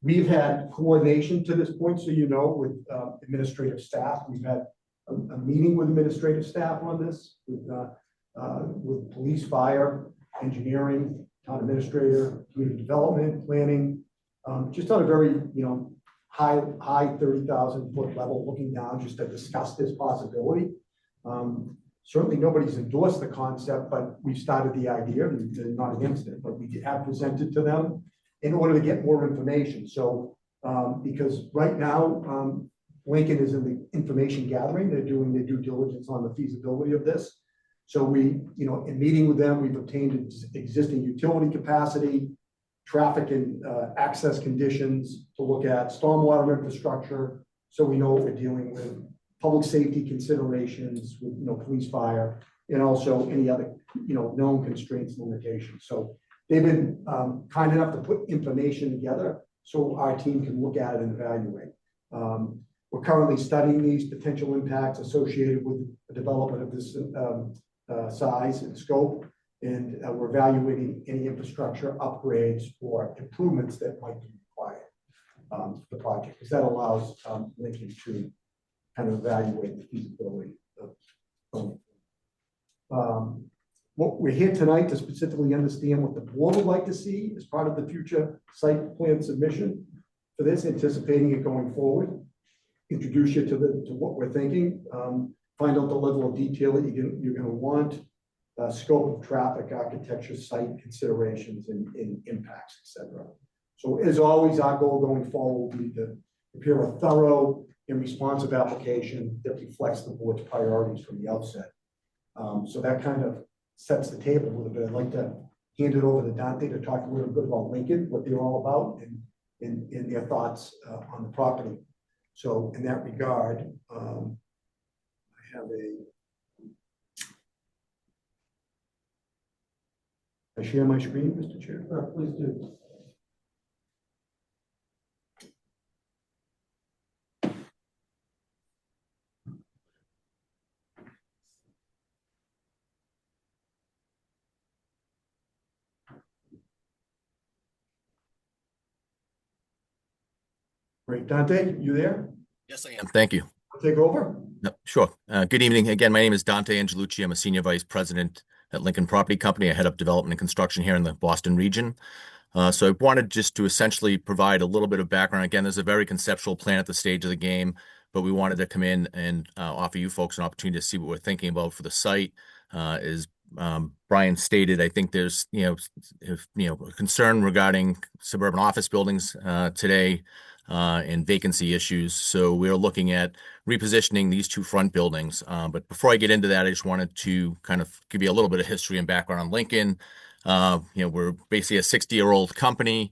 We've had coordination to this point, so you know, with administrative staff. We've had a meeting with administrative staff on this, with police, fire, engineering, town administrator, community development, planning, just on a very, high 30,000-foot level, looking down just to discuss this possibility. Certainly nobody's endorsed the concept, but we've started the idea, and they're not against it, but we have presented to them in order to get more information. So, because right now, Lincoln is in the information gathering, they're doing their due diligence on the feasibility of this. So we, in meeting with them, we've obtained existing utility capacity, traffic and access conditions to look at, stormwater infrastructure, so we know what we're dealing with, public safety considerations with, police, fire, and also any other, known constraints and limitations. So they've been kind enough to put information together so our team can look at it and evaluate. We're currently studying these potential impacts associated with the development of this size and scope, and we're evaluating any infrastructure upgrades or improvements that might be required for the project, because that allows Lincoln to kind of evaluate the feasibility of what we're here tonight to specifically understand what the board would like to see as part of the future site plan submission for this, anticipating it going forward. Introduce you to what we're thinking, find out the level of detail that you're going to want, scope of traffic, architecture, site considerations, and impacts, etc. So as always, our goal going forward will be to prepare a thorough and responsive application that reflects the board's priorities from the outset. So that kind of sets the table a little bit. I'd like to hand it over to Dante to talk a little bit about Lincoln, what they're all about, and their thoughts on the property. So in that regard, I have I share my screen, Mr. Chair? Please do. Great. Dante, you there? Yes, I am. Thank you. Take over. No, sure. Good evening. Again, my name is Dante Angelucci. I'm a Senior Vice President at Lincoln Property Company. I head up development and construction here in the Boston region. So I wanted just to essentially provide a little bit of background. Again, there's a very conceptual plan at the stage of the game, but we wanted to come in and offer you folks an opportunity to see what we're thinking about for the site. As Brian stated, I think there's concern regarding suburban office buildings today and vacancy issues. So we're looking at repositioning these 2 front buildings. But before I get into that, I just wanted to kind of give you a little bit of history and background on Lincoln. We're basically a 60-year-old company.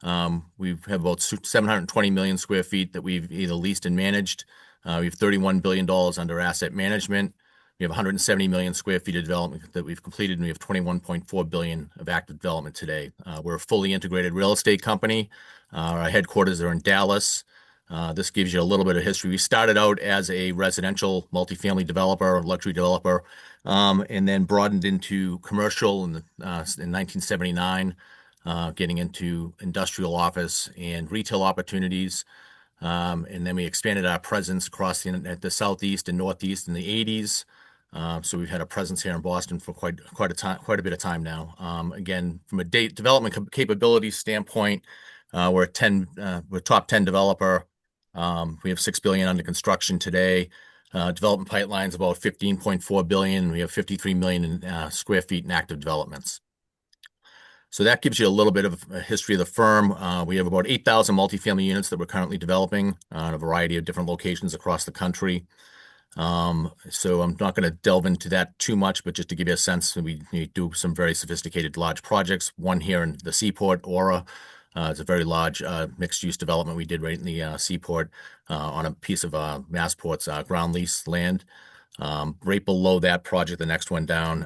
We have about 720 million square feet that we've either leased and managed. We have $31 billion under asset management. We have 170 million square feet of development that we've completed, and we have 21.4 billion of active development today. We're a fully integrated real estate company. Our headquarters are in Dallas. This gives you a little bit of history. We started out as a residential multifamily developer, luxury developer, and then broadened into commercial in 1979, getting into industrial office and retail opportunities. And then we expanded our presence across at the southeast and northeast in the 80s. So we've had a presence here in Boston for quite a bit of time now. Again, from a development capability standpoint, we're a top 10 developer. We have $6 billion under construction today. Development pipelines about 15.4 billion. We have 53 million square feet in active developments. So that gives you a little bit of a history of the firm. We have about 8,000 multifamily units that we're currently developing in a variety of different locations across the country. So I'm not going to delve into that too much, but just to give you a sense, we do some very sophisticated large projects. One here in the Seaport, Aura. It's a very large mixed-use development we did right in the Seaport on a piece of Massport's ground lease land. Right below that project, the next one down,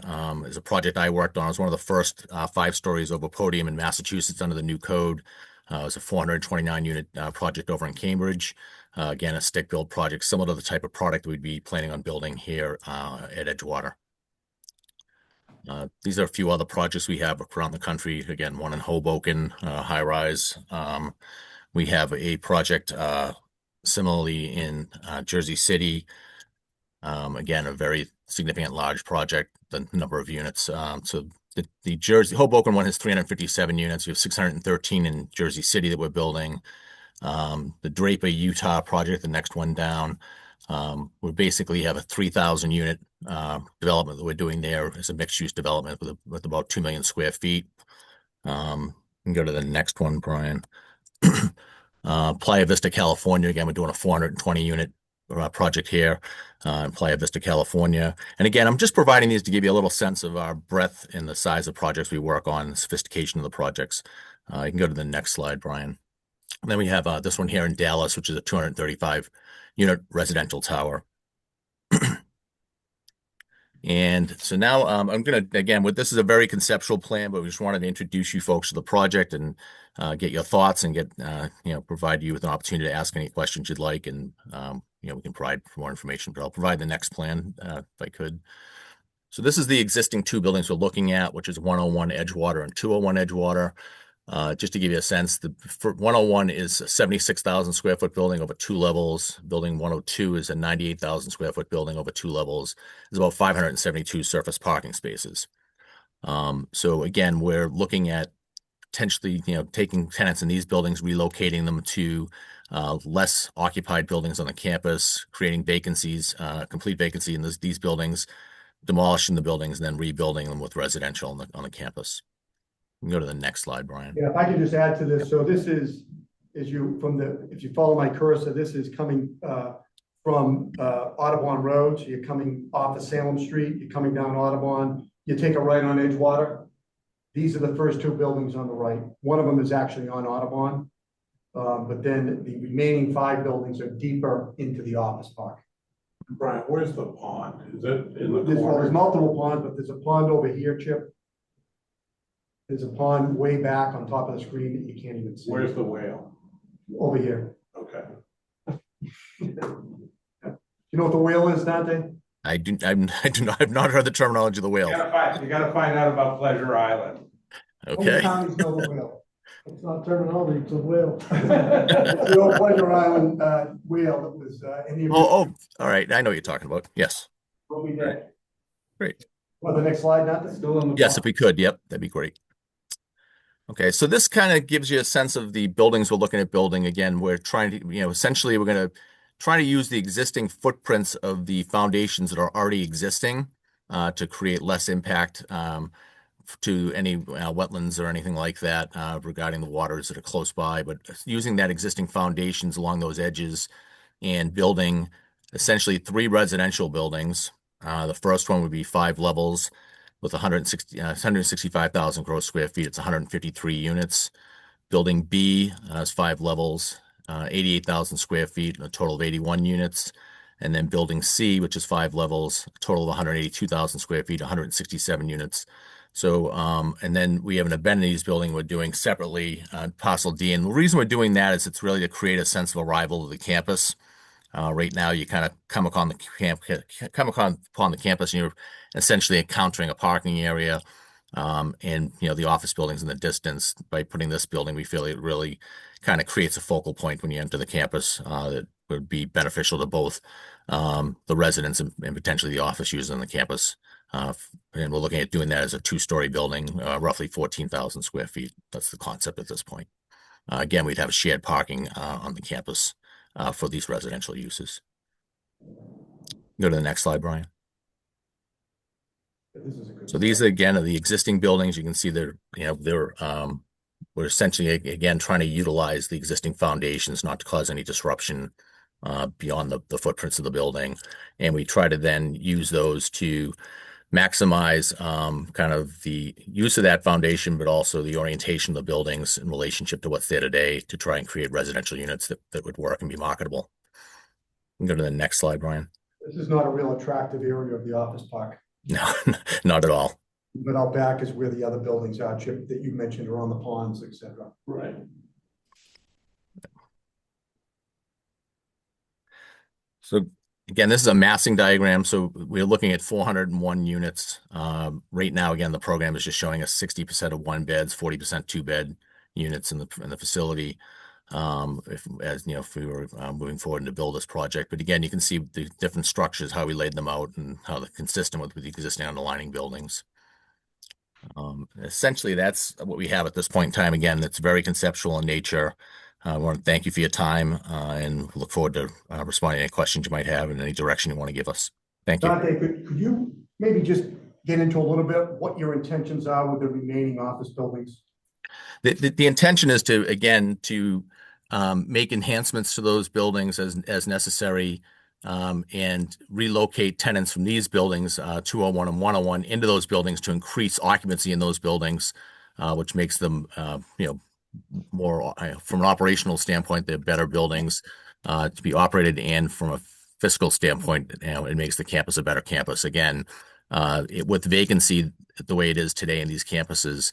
is a project I worked on. It was one of the first 5 stories over podium in Massachusetts under the new code. It was a 429 unit project over in Cambridge. Again, a stick-built project, similar to the type of product we'd be planning on building here at Edgewater. These are a few other projects we have around the country. Again, one in Hoboken, high rise. We have a project similarly in Jersey City. Again, a very significant large project, the number of units. So the Hoboken one has 357 units. We have 613 in Jersey City that we're building. The Draper, Utah project, the next one down. We basically have a 3,000 unit development that we're doing there as a mixed-use development with about 2 million square feet. You can go to the next one, Brian. Playa Vista, California. Again, we're doing a 420 unit project here in Playa Vista, California. And again, I'm just providing these to give you a little sense of our breadth and the size of projects we work on, the sophistication of the projects. You can go to the next slide, Brian. And then we have this one here in Dallas, which is a 235 unit residential tower. And so now I'm going to, again, this is a very conceptual plan, but we just wanted to introduce you folks to the project and get your thoughts and provide you with an opportunity to ask any questions you'd like. And, we can provide more information, but I'll provide the next plan if I could. So this is the existing 2 buildings we're looking at, which is 101 Edgewater and 201 Edgewater. Just to give you a sense, the 101 is a 76,000 square foot building over 2 levels. Building 102 is a 98,000 square foot building over 2 levels. There's about 572 surface parking spaces. So again, we're looking at potentially, taking tenants in these buildings, relocating them to less occupied buildings on the campus, creating vacancies, complete vacancy in these buildings, demolishing the buildings, and then rebuilding them with residential on the campus. You can go to the next slide, Brian. Yeah, if I can just add to this. So this is, if you follow my cursor, this is coming from Audubon Road. So you're coming off of Salem Street, you're coming down Audubon, you take a right on Edgewater. These are the first 2 buildings on the right. One of them is actually on Audubon. But then the remaining 5 buildings are deeper into the office park. Brian, where's the pond? Is it in the There's corner? multiple ponds, but there's a pond over here, Chip. There's a pond way back on top of the screen that you can't even see. Where's the whale? Over here. Okay. You know what the whale is, Dante? I've not heard the terminology of the whale. You gotta find out about Pleasure Island. Okay. Counties know the whale. It's not terminology, it's a whale. It's the old Pleasure Island whale that was in the. Oh, all right. I know what you're talking about. Yes. What we did. Great. Well, the next slide, Dante? Still in the Yes, if we could. Yep, that'd be great. Okay, so this kind of gives you a sense of the buildings we're looking at building. Again, we're trying to, essentially we're going to try to use the existing footprints of the foundations that are already existing to create less impact to any wetlands or anything like that regarding the waters that are close by, but using that existing foundations along those edges and building essentially 3 residential buildings. The first one would be 5 levels with 165,000 gross square feet. It's 153 units. Building B has 5 levels, 88,000 square feet, a total of 81 units. And then building C, which is 5 levels, a total of 182,000 square feet, 167 units. So, and then we have an amenities building we're doing separately, parcel D. And the reason we're doing that is it's really to create a sense of arrival to the campus. Right now, you kind of come upon the campus, and you're essentially encountering a parking area. And, the office buildings in the distance. By putting this building, we feel it really kind of creates a focal point when you enter the campus, that would be beneficial to both, the residents and potentially the office users on the campus. And we're looking at doing that as a two-story building, roughly 14,000 square feet. That's the concept at this point. Again, we'd have shared parking, on the campus, for these residential uses. Go to the next slide, Brian. This is a good So these, again, are the existing buildings. You can see we're essentially, again, trying to utilize the existing foundations not to cause any disruption, beyond the footprints of the building. And we try to then use those to maximize, kind of the use of that foundation, but also the orientation of the buildings in relationship to what's there today to try and create residential units that would work and be marketable. We can go to the next slide, Brian. This is not a real attractive area of the office park, No, not at all. but out back is where the other buildings are, Chip, that you mentioned around the ponds, et cetera. Right. So again, this is a massing diagram. So we're looking at 401 units. Right now, again, the program is just showing us 60% of one beds, 40% two bed units in the facility. If we were moving forward to build this project, but again, you can see the different structures, how we laid them out, and how they're consistent with the existing underlying buildings. Essentially, that's what we have at this point in time. Again, it's very conceptual in nature. I want to thank you for your time, and look forward to responding to any questions you might have in any direction you want to give us. Thank you. Dante, could you maybe just get into a little bit what your intentions are with the remaining office buildings? The intention is to, again, make enhancements to those buildings as necessary, and relocate tenants from these buildings, 201 and 101, into those buildings to increase occupancy in those buildings, which makes them, more, from an operational standpoint, they're better buildings to be operated, and from a fiscal standpoint, it makes the campus a better campus. Again, with vacancy the way it is today in these campuses,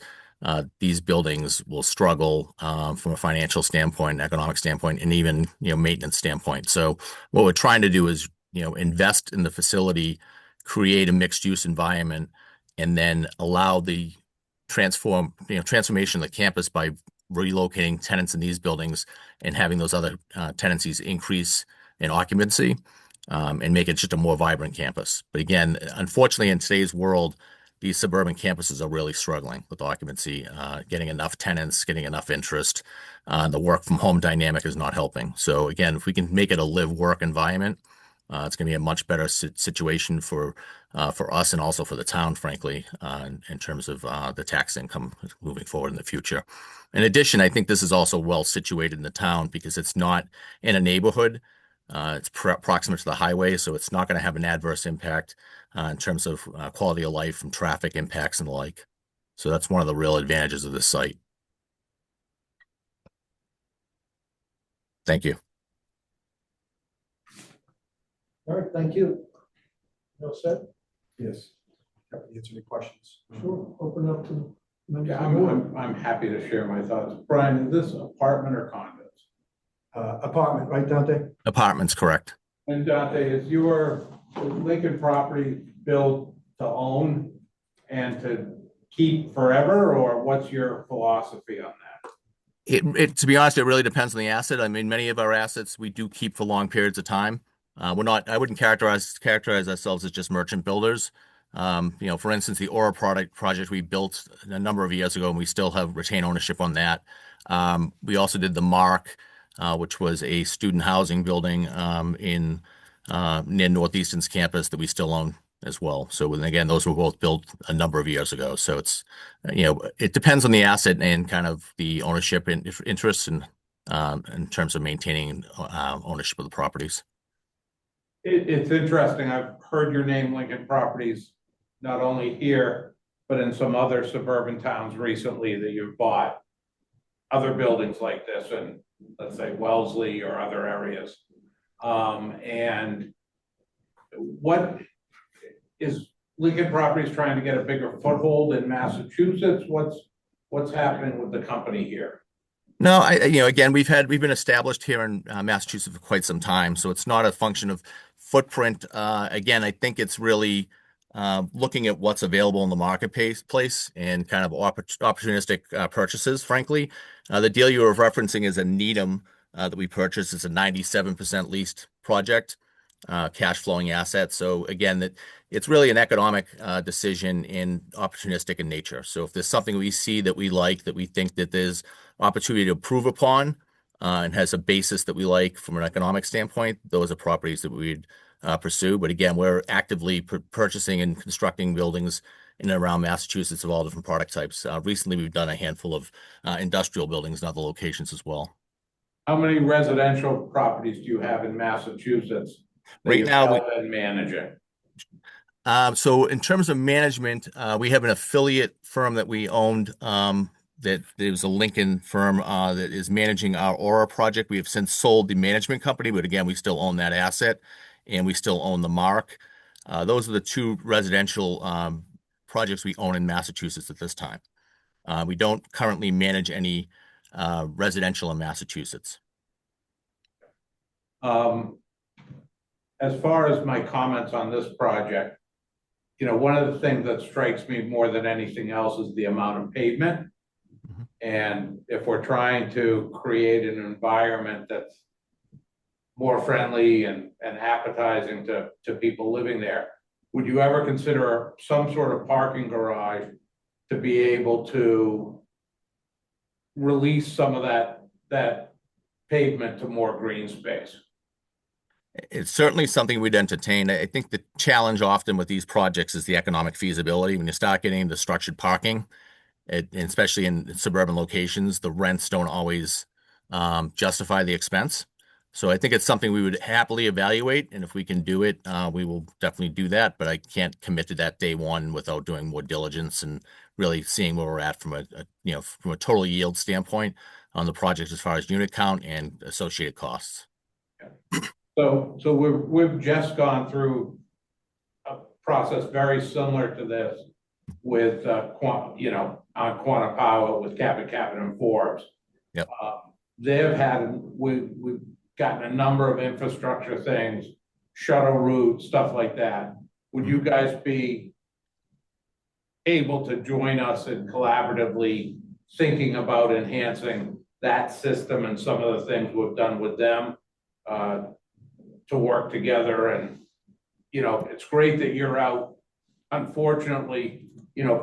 these buildings will struggle, from a financial standpoint, economic standpoint, and even, maintenance standpoint. So what we're trying to do is, invest in the facility, create a mixed use environment, and then allow the transformation of the campus by relocating tenants in these buildings and having those other tenancies increase in occupancy, and make it just a more vibrant campus. But again, unfortunately, in today's world, these suburban campuses are really struggling with occupancy, getting enough tenants, getting enough interest. The work from home dynamic is not helping. So again, if we can make it a live work environment, it's going to be a much better situation for us, and also for the town, frankly, in terms of the tax income moving forward in the future. In addition, I think this is also well situated in the town because it's not in a neighborhood. It's proximate to the highway, so it's not going to have an adverse impact in terms of quality of life from traffic impacts and the like. So that's one of the real advantages of this site. Thank you. All right, thank you. You all set? Yes. Happy to answer any questions. Sure, open up to members Yeah, of the board. I'm happy to share my thoughts. Brian, is this apartment or condos? Apartment, right, Dante? Apartments, correct. And Dante, is your Lincoln property built to own and to keep forever, or what's your philosophy on that? To be honest, it really depends on the asset. I mean, many of our assets we do keep for long periods of time. I wouldn't characterize ourselves as just merchant builders. For instance, the Aura project we built a number of years ago, and we still have retained ownership on that. We also did the Mark, which was a student housing building in near Northeastern's campus that we still own as well. So again, those were both built a number of years ago. So it's, it depends on the asset and kind of the ownership and interests in terms of maintaining ownership of the properties. It's interesting. I've heard your name, Lincoln Properties, not only here, but in some other suburban towns recently that you've bought other buildings like this in, let's say, Wellesley or other areas. And what is Lincoln Properties trying to get a bigger foothold in Massachusetts? What's happening with the company here? No, again, we've been established here in Massachusetts for quite some time, so it's not a function of footprint. Again, I think it's really looking at what's available in the marketplace and kind of opportunistic purchases, frankly. The deal you were referencing is a Needham that we purchased. It's a 97% leased project, cash flowing asset. So again, it's really an economic decision and opportunistic in nature. So if there's something we see that we like, that we think that there's opportunity to improve upon, and has a basis that we like from an economic standpoint, those are properties that we'd pursue. But again, we're actively purchasing and constructing buildings in and around Massachusetts of all different product types. Recently, we've done a handful of industrial buildings in other locations as well. How many residential properties do you have in Massachusetts that Right you're now, managing? so in terms of management, we have an affiliate firm that we owned, that there's a Lincoln firm that is managing our Aura project. We have since sold the management company, but again, we still own that asset and we still own the mark. Those are the two residential projects we own in Massachusetts at this time. We don't currently manage any residential in Massachusetts. As far as my comments on this project, one of the things that strikes me more than anything else is the amount of pavement. And if we're trying to create an environment that's more friendly and appetizing to people living there, would you ever consider some sort of parking garage to be able to release some of that pavement to more green space? It's certainly something we'd entertain. I think the challenge often with these projects is the economic feasibility. When you start getting into structured parking, and especially in suburban locations, the rents don't always justify the expense. So I think it's something we would happily evaluate, and if we can do it, we will definitely do that. But I can't commit to that day one without doing more diligence and really seeing where we're at from a total yield standpoint on the project as far as unit count and associated costs. So we've just gone through a process very similar to this with on Quantapawa with Cabot and Forbes. Yep. We've gotten a number of infrastructure things, shuttle route, stuff like that. Would you guys be able to join us in collaboratively thinking about enhancing that system and some of the things we've done with them to work together? And it's great that you're out. Unfortunately,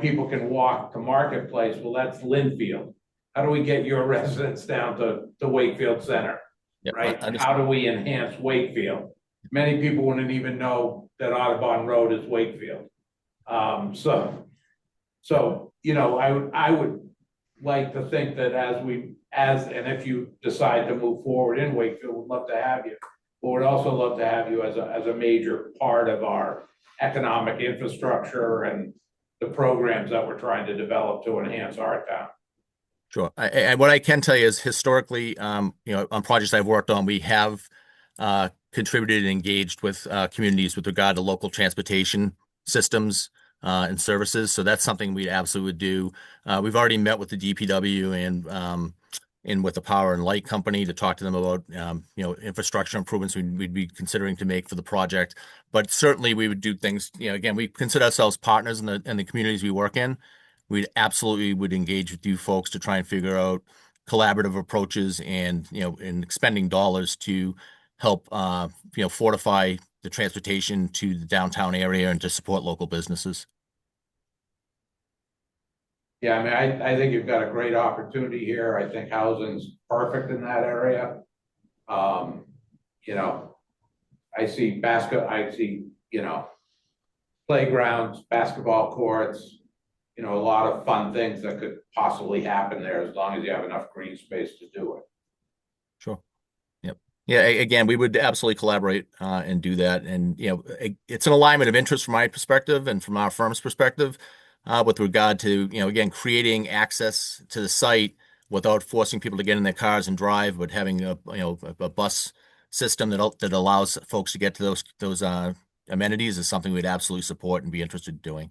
people can walk to Marketplace. Well, that's Linfield. How do we get your residents down to Wakefield Center? Yep, right? And how do we enhance Wakefield? Many people wouldn't even know that Audubon Road is Wakefield. I would like to think that and if you decide to move forward in Wakefield, we'd love to have you. But we'd also love to have you as a major part of our economic infrastructure and the programs that we're trying to develop to enhance our town. Sure. And what I can tell you is historically, on projects I've worked on, we have contributed and engaged with communities with regard to local transportation systems and services. So that's something we absolutely would do. We've already met with the DPW and with the Power and Light Company to talk to them about infrastructure improvements we'd be considering to make for the project. But certainly we would do things. Again, we consider ourselves partners in the communities we work in. We absolutely would engage with you folks to try and figure out collaborative approaches and expending dollars to help fortify the transportation to the downtown area and to support local businesses. Yeah, I mean, I think you've got a great opportunity here. I think housing's perfect in that area. I see playgrounds, basketball courts, a lot of fun things that could possibly happen there as long as you have enough green space to do it. Sure. Yep. Yeah. Again, we would absolutely collaborate and do that. And, it's an alignment of interest from my perspective and from our firm's perspective with regard to, again, creating access to the site without forcing people to get in their cars and drive, but having a bus system that allows folks to get to those amenities is something we'd absolutely support and be interested in doing.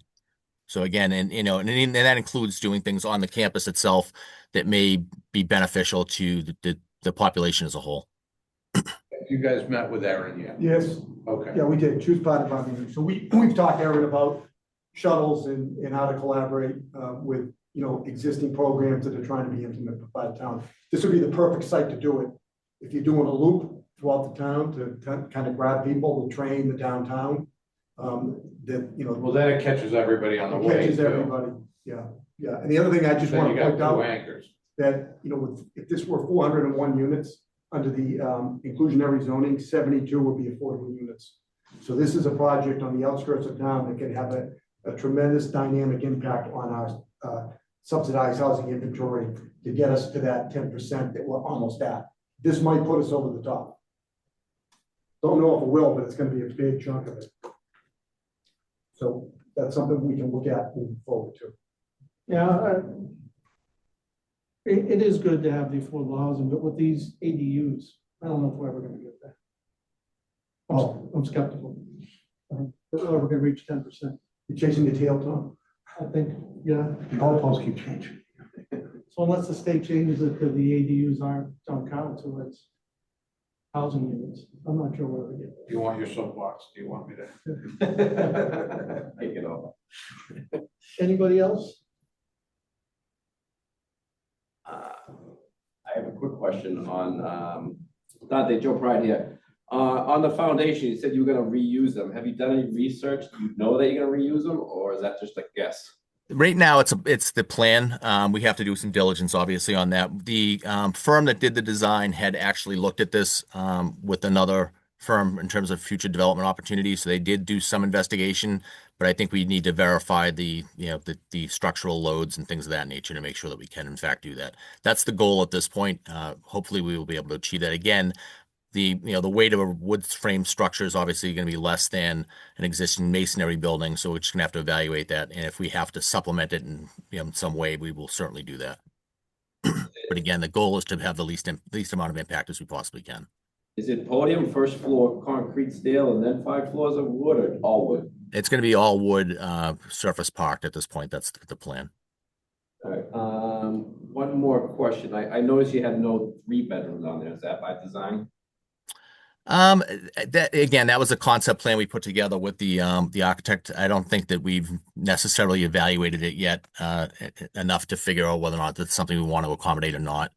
So again, and that includes doing things on the campus itself that may be beneficial to the population as a whole. You guys met with Erin yet? Yes, Okay. yeah, we did. She was part of our meeting. So we've talked, Aaron, about shuttles and how to collaborate with, existing programs that are trying to be implemented by the town. This would be the perfect site to do it. If you're doing a loop throughout the town to kind of grab people, the train, the downtown, Well, then it catches everybody on the way catches too. everybody. Yeah, yeah. And the other thing I just Then want you to got point two out anchors. that, if this were 401 units under the inclusionary zoning, 72 would be affordable units. So this is a project on the outskirts of town that can have a tremendous dynamic impact on our subsidized housing inventory to get us to that 10% that we're almost at. This might put us over the top. Don't know if it will, but it's going to be a big chunk of it. So that's something we can look at moving forward too. Yeah, it is good to have the affordable housing, but with these ADUs, I don't know if we're ever gonna get there. I'm skeptical. We're gonna reach 10%. You're chasing the tail, Tom. I think, yeah. The goalposts keep changing. So unless the state changes it to the ADUs aren't on count, so it's housing units, I'm not sure where we get Do you want your soapbox? Do you want me to? Take it over. there. Anybody else? I have a quick question on, Dante, Joe Pride here. On the foundation, you said you were gonna reuse them. Have you done any research? Do you know that you're gonna reuse them, or is that just a guess? Right now, it's the plan. We have to do some diligence, obviously, on that. The firm that did the design had actually looked at this with another firm in terms of future development opportunities. So they did do some investigation, but I think we need to verify the structural loads and things of that nature to make sure that we can, in fact, do that. That's the goal at this point. Hopefully, we will be able to achieve that. Again, the weight of a wood frame structure is obviously going to be less than an existing masonry building, so we're just going to have to evaluate that. And if we have to supplement it in some way, we will certainly do that. But again, the goal is to have the least amount of impact as we possibly can. Is it podium, first floor concrete steel, and then 5 floors of wood, or all wood? It's going to be all wood, surface parked at this point. That's the plan. All right, one more question. I noticed you had no 3 bedrooms on there. Is that by design? That was a concept plan we put together with the architect. I don't think that we've necessarily evaluated it yet enough to figure out whether or not that's something we want to accommodate or not.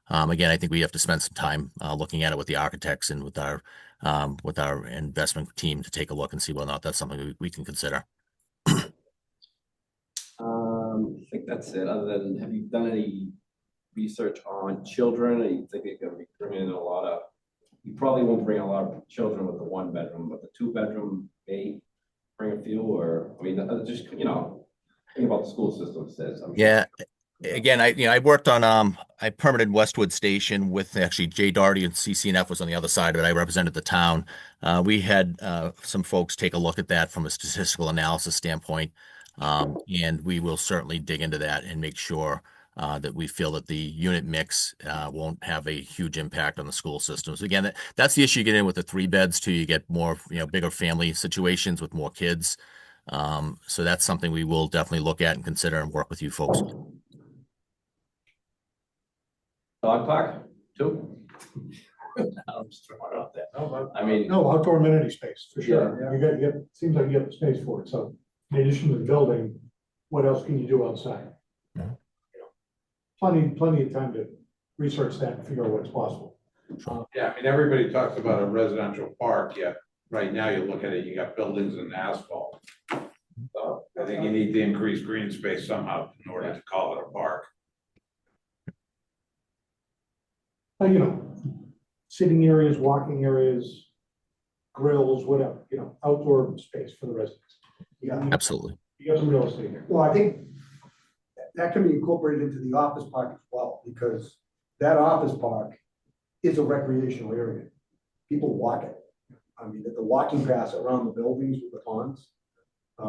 Again, I think we have to spend some time looking at it with the architects and with our investment team to take a look and see whether or not that's something we can consider. I think that's it. Other than, have you done any research on children? Or you think you're going to be bringing in a lot of? You probably won't bring a lot of children with the 1 bedroom, but the 2 bedroom may bring a few, or I mean, just think about the school system says. Yeah. Again, I worked on I permitted Westwood Station with actually Jay Doherty, and CCNF was on the other side of it. I represented the town. We had some folks take a look at that from a statistical analysis standpoint, and we will certainly dig into that and make sure that we feel that the unit mix won't have a huge impact on the school systems. Again, that's the issue you get in with the 3 beds too. You get more bigger family situations with more kids. So that's something we will definitely look at and consider and work with you folks. Dog park, 2? I'm just throwing it out there. I mean, No, outdoor amenity space, for sure. You get, seems like you have the space for it. So in addition to the building, what else can you do outside? Plenty of time to research that and figure out what's possible. Yeah, I mean, everybody talks about a residential park, yet right now you look at it, you got buildings and asphalt. So I think you need to increase green space somehow in order to call it a park. Sitting areas, walking areas, grills, whatever, outdoor space for the residents. Absolutely. You got some real estate here. Well, I think that can be incorporated into the office park as well, because that office park is a recreational area. People walk it. I mean, the walking paths around the buildings with the ponds. A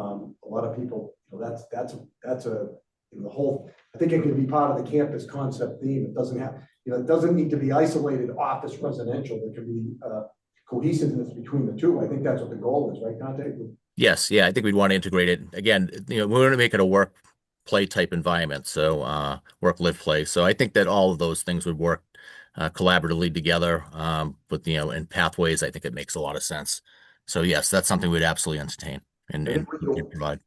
lot of people, that's the whole, I think it could be part of the campus concept theme. It doesn't have, it doesn't need to be isolated office residential. There can be cohesiveness between the two. I think that's what the goal is, right, Dante? Yes. Yeah. I think we'd want to integrate it. Again, we want to make it a work play type environment. So work, live, play. So I think that all of those things would work collaboratively together, but, and pathways, I think it makes a lot of sense. So yes, that's something we'd absolutely entertain and provide.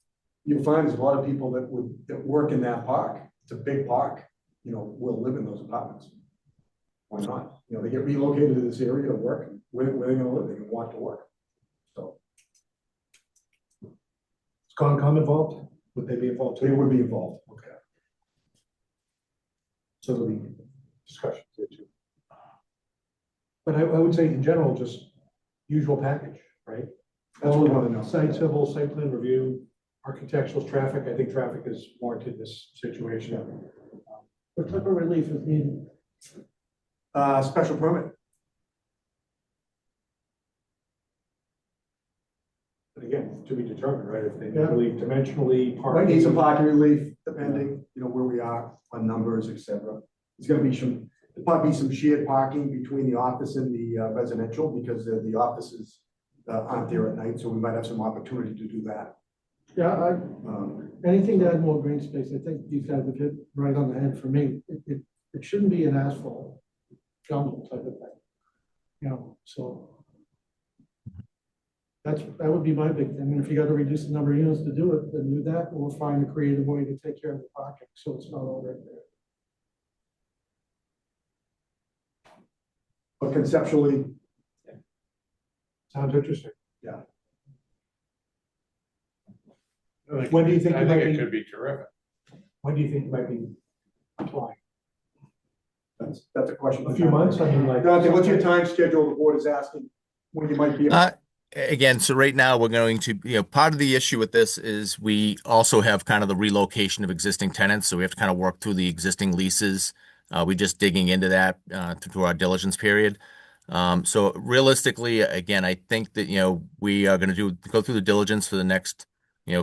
You'll find there's a lot of people that work in that park. It's a big park, will live in those apartments. Why not? They get relocated to this area to work. Where they're gonna live, they can walk to work. So Is Concom involved? Would they be involved they too? would be involved. Okay. So there'll be discussions there too. But I would say in general, just usual package, right? That's what we want to know. Site civil, site plan review, architectural, traffic. I think traffic is warranted in this situation. What type of relief is needed? Special permit. But again, to be determined, right? If they Yeah. believe dimensionally, Might need some parking. parking relief, depending, where we are on numbers, et cetera. There's gonna be there'll probably be some shared parking between the office and the residential, because the offices aren't there at night, so we might have some opportunity to do that. Yeah, Um, anything to add more green space, I think these guys have hit right on the head for me. It shouldn't be an asphalt jungle type of thing. So that would be my big thing. I mean, if you got to reduce the number of units to do it, then do that, or find a creative way to take care of the parking, so it's not all right there. But conceptually, Sounds interesting. Yeah. When do you think I you think might it be, could be terrific. when do you think you might be applying? that's a question. A few months? I mean, like. Dante, what's your time schedule? The board is asking when you might be. Again, so right now we're going to, part of the issue with this is we also have kind of the relocation of existing tenants. So we have to kind of work through the existing leases. We're just digging into that through our diligence period. So realistically, again, I think that, we are going to go through the diligence for the next,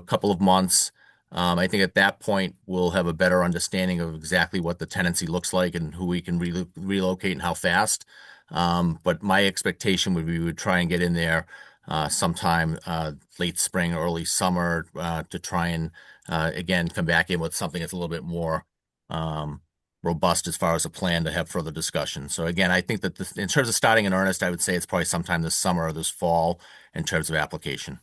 couple of months. I think at that point, we'll have a better understanding of exactly what the tenancy looks like and who we can relocate and how fast. But my expectation would be we would try and get in there sometime late spring, early summer to try and, again, come back in with something that's a little bit more robust as far as a plan to have further discussion. So again, I think that in terms of starting in earnest, I would say it's probably sometime this summer or this fall in terms of application.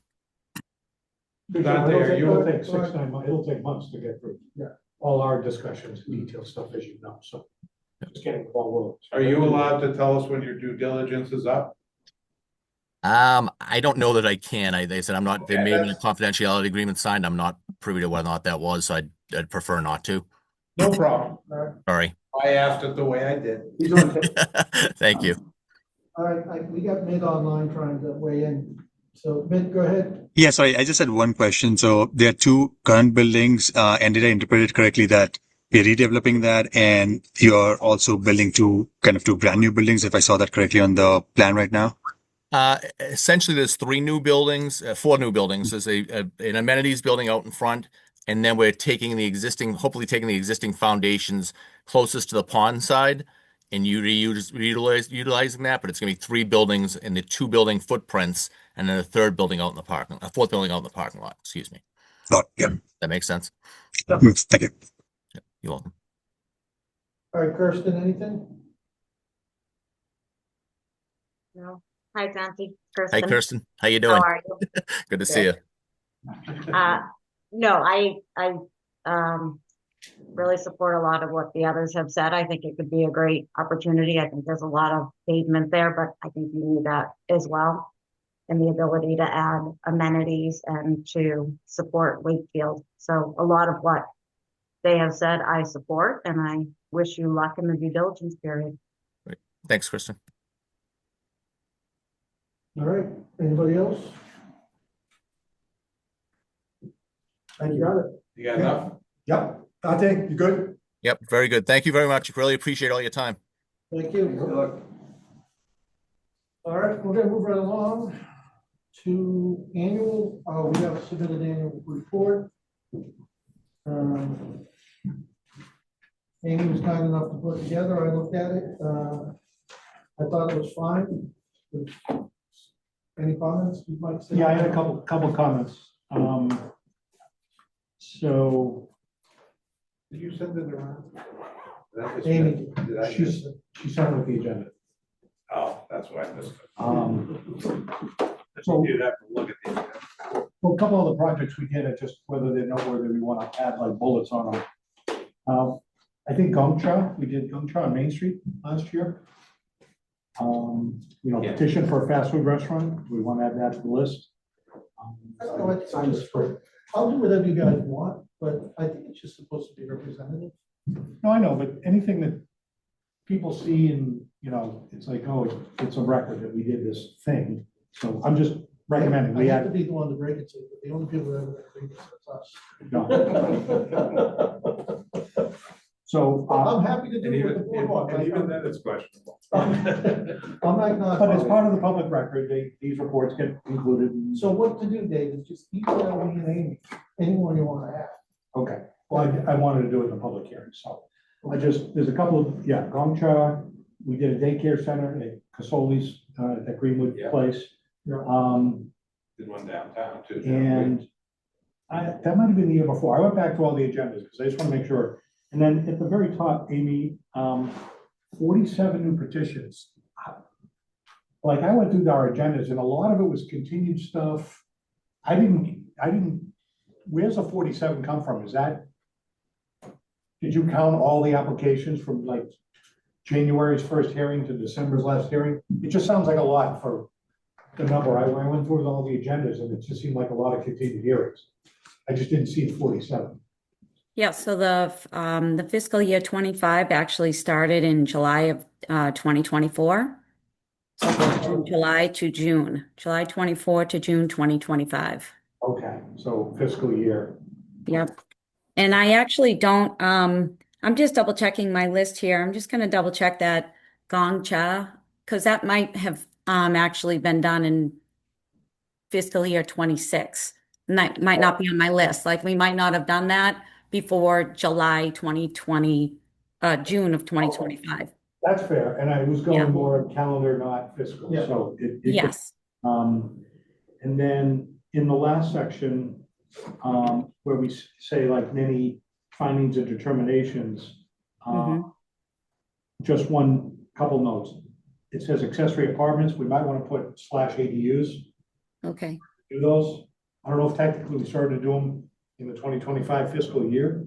Dante, are you- It'll take 6-9 months, it'll take months to get through. Yeah. All our discussions, and detailed stuff, as you know, so just getting the ball rolling. Are you allowed to tell us when your due diligence is up? I don't know that I can. They said I'm not. They Okay, made a that's- confidentiality agreement signed. I'm not privy to whether or not that was, so I'd prefer not to. No problem. Sorry. I asked it the way I did. He's on. Thank you. All right, we got Mid online trying to weigh in. So Mid, go ahead. Yeah, sorry, I just had one question. So there are two current buildings, and did I interpret it correctly that you're redeveloping that and you're also building two brand new buildings, if I saw that correctly on the plan right now? Essentially, there's 4 new buildings. There's an amenities building out in front, and then we're hopefully taking the existing foundations closest to the pond side and utilizing that. But it's going to be 3 buildings in the 2 building footprints, and then a 4th building out in the parking lot. Excuse me. Oh, yeah. That makes sense. Thank you. You're welcome. All right, Kirsten, anything? No. Hi, Dante. Hi, Kirsten. How you How doing? are you? Good to see you. No, I really support a lot of what the others have said. I think it could be a great opportunity. I think there's a lot of pavement there, but I think you need that as well. And the ability to add amenities and to support Wakefield. So a lot of what they have said, I support, and I wish you luck in the due diligence period. Great. Thanks, Kristen. All right, anybody else? Thank you. Got it. You got enough? Yep. Dante, you good? Yep, very good. Thank you very much. Really appreciate all your time. Thank you. All right, we're gonna move right along to annual, we have submitted annual report. Amy was kind enough to put it together. I looked at it. I thought it was fine. Any comments you might say? Yeah, I had a couple comments. So. Did you send it around? Amy, She's, she sent out the agenda. Oh, that's why I missed it. So, You'd have to look at the. well, a couple of the projects we did, are just whether they're noteworthy, we want to add like bullets on them. I think we did Gongcha on Main Street last year. Yeah. Petition for a fast food restaurant, we want to add that to the list. I don't know, it's just for, I'll do whatever you guys want, but I think it's just supposed to be representative. No, I know, but anything that people see and, it's like, oh, it's a record that we did this thing. So I'm just recommending I we have to add. be the one to break it to, but the only people that ever break it to is us. No. So. I'm happy to do it with the boardwalk. And even then, it's questionable. I'm not. But as part of the public record, these reports get included. So what to do, Dave, is just email me and Amy, anyone you want to add. Okay, well, I wanted to do it in the public hearing, so there's a couple of, Gongcha, we did a daycare center at Casoli's, at Greenwood Yeah. Place. Yeah. Did one downtown too. And that might have been the year before. I went back to all the agendas because I just want to make sure. And then at the very top, Amy, 47 new petitions. Like I went through our agendas and a lot of it was continued stuff. I didn't, where's the 47 come from? Did you count all the applications from like January's first hearing to December's last hearing? It just sounds like a lot for the number. I went through all the agendas and it just seemed like a lot of continued hearings. I just didn't see the 47. Yeah, so the fiscal year 25 actually started in July of 2024. So from July to June, July 24 to June 2025. Okay, so fiscal year. Yep. And I actually don't, I'm just double checking my list here. I'm just going to double check that Gongcha, because that might have actually been done in fiscal year 26. And that might not be on my list. Like we might not have done that before July 2020, June of 2025. That's fair, and I was going Yeah. more calendar, not fiscal, Yeah. so Yes. and then in the last section, where we say like many findings and determinations, just one couple notes. It says accessory apartments, we might want to put /ADUs, Okay. do those. I don't know if technically we started to do them in the 2025 fiscal year.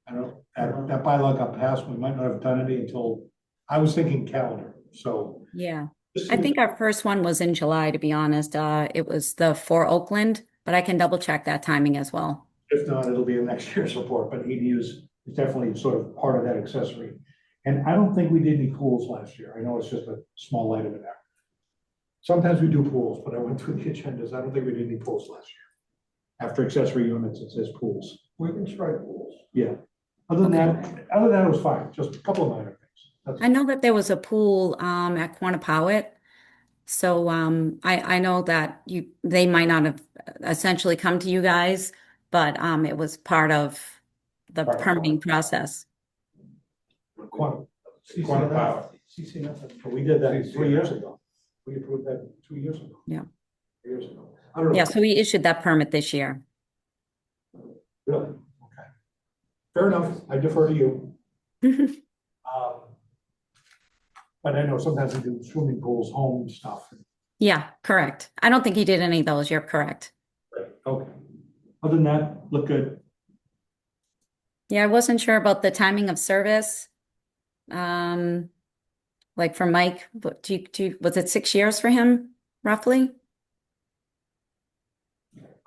I don't know, that bylaw got passed, we might not have done any until, I was thinking calendar, so. Yeah. I think our first one was in July, to be honest. It was the for Oakland, but I can double check that timing as well. If not, it'll be in next year's report, but ADUs is definitely sort of part of that accessory. And I don't think we did any pools last year. I know it's just a small item in there. Sometimes we do pools, but I went through the agendas. I don't think we did any pools last year. After accessory units, it says pools. We can strike rules. Yeah. Other than that, it was fine. Just a couple of minor things. I know that there was a pool at Quantapowhat. So I know that they might not have essentially come to you guys, but it was part of the permitting process. CCNF. We did that 3 years ago. We approved that 2 years ago. Yeah. 3 years ago. I don't know. Yeah, so we issued that permit this year. Really? Okay. Fair enough. I defer to you. But I know sometimes we do swimming pools, home stuff. Yeah, correct. I don't think he did any of those. You're correct. Right. Okay. Other than that, look good. Yeah, I wasn't sure about the timing of service. Like for Mike, what was it 6 years for him, roughly?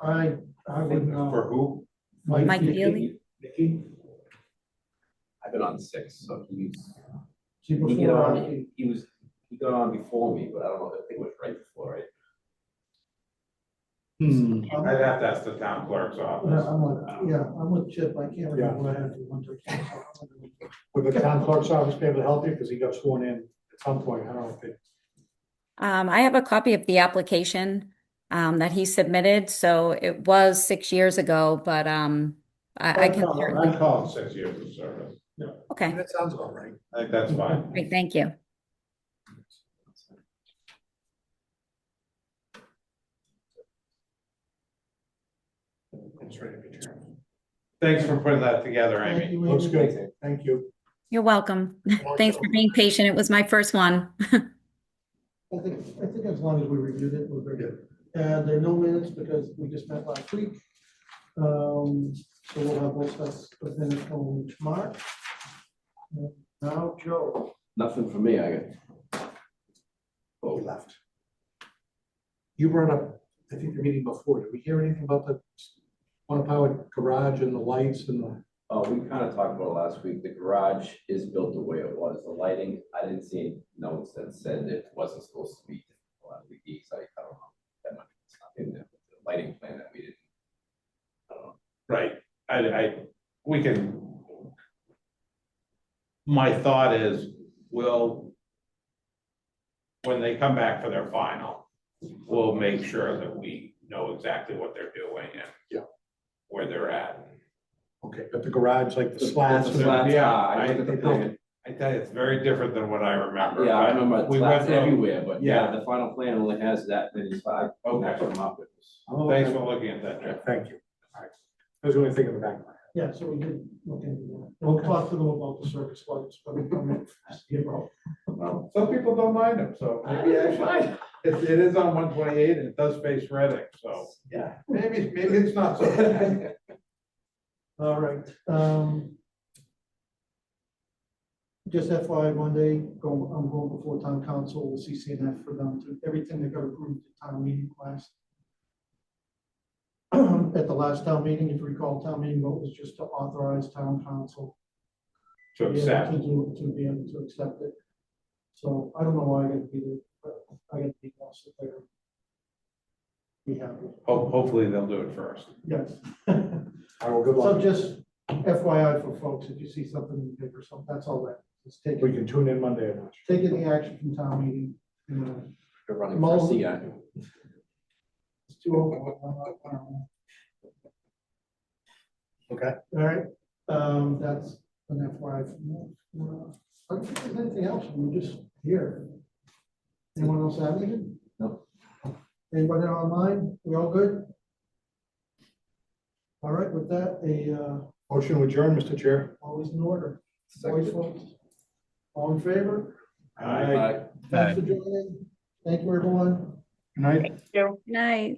I would know. For who? Mike Healy? Nikki? I've been on 6, so See, he before, got on before me, but I don't know, I think it was right before, right? I'd have to ask the town clerk's office. I'm with Chip, I can't remember what I had to do one time. Would the town clerk's office be able to help you? Because he got sworn in at some point. I don't know if it. I have a copy of the application that he submitted. So it was 6 years ago, but I can certainly. I'd call it 6 years of service. Okay, That sounds about right. I think that's fine. great, thank you. It's ready to be adjourned. Thanks for putting that together, Amy. Thank you, Looks Amy. good. Thank you. You're welcome. Thanks for being patient. It was my first one. I think as long as we reviewed it, we're very good. And there are no minutes because we just met last week. So we'll have those sets of minutes on tomorrow. Now, Joe. Nothing for me, I got. Oh, left. You brought up, I think the meeting before, did we hear anything about the Quantapowitt garage and the lights and the? We kind of talked about it last week. The garage is built the way it was. The lighting, I didn't see any notes that said it wasn't supposed to be LEDs. I don't know that much stuff in there. The lighting plan that we didn't. I don't know. Right, we can. My thought is, when they come back for their final, we'll make sure that we know exactly what they're doing and where they're at. Okay, but the garage, like the slats. The slats, Yeah, I looked at the plan. I tell you, it's very different than what I remember. Yeah, I remember We slats went through- everywhere, but yeah. the final plan only has that many slides. Okay. Actually, I'm up with this. Oh, Thanks okay. for looking at that, Jeff. Thank you. All right. That was the only thing in the back of my head. Yeah, so we did look into that. We'll talk to them about the circus lights when we come in. Well, some people don't mind them, so maybe actually, it is on 128 and it does face Reading, so Yeah. maybe it's not so bad. All right. Just FYI, Monday, I'm going before town council with CCNF for them to, everything that got approved at town meeting last. At the last town meeting, if you recall, town meeting vote was just to authorize town council To accept. to be able to accept it. So I don't know why I got to be there, but I got to be also there. Be happy. Hopefully they'll do it first. Yes. All right, well, good So luck. just FYI for folks, if you see something in the paper, something, that's all that. Just take We it, can tune in Monday and watch. take any action from town meeting. You're running for a seat, aren't you? It's too open. Okay. All right, that's an FYI. I don't think there's anything else, we're just here. Anyone else have anything? No. Anybody online? We all good? All right, with that, Motion to adjourn, Mr. Chair. always in order. Always folks. All in favor? Aye. Thanks for joining. Thank you, everyone. Good night. Good night.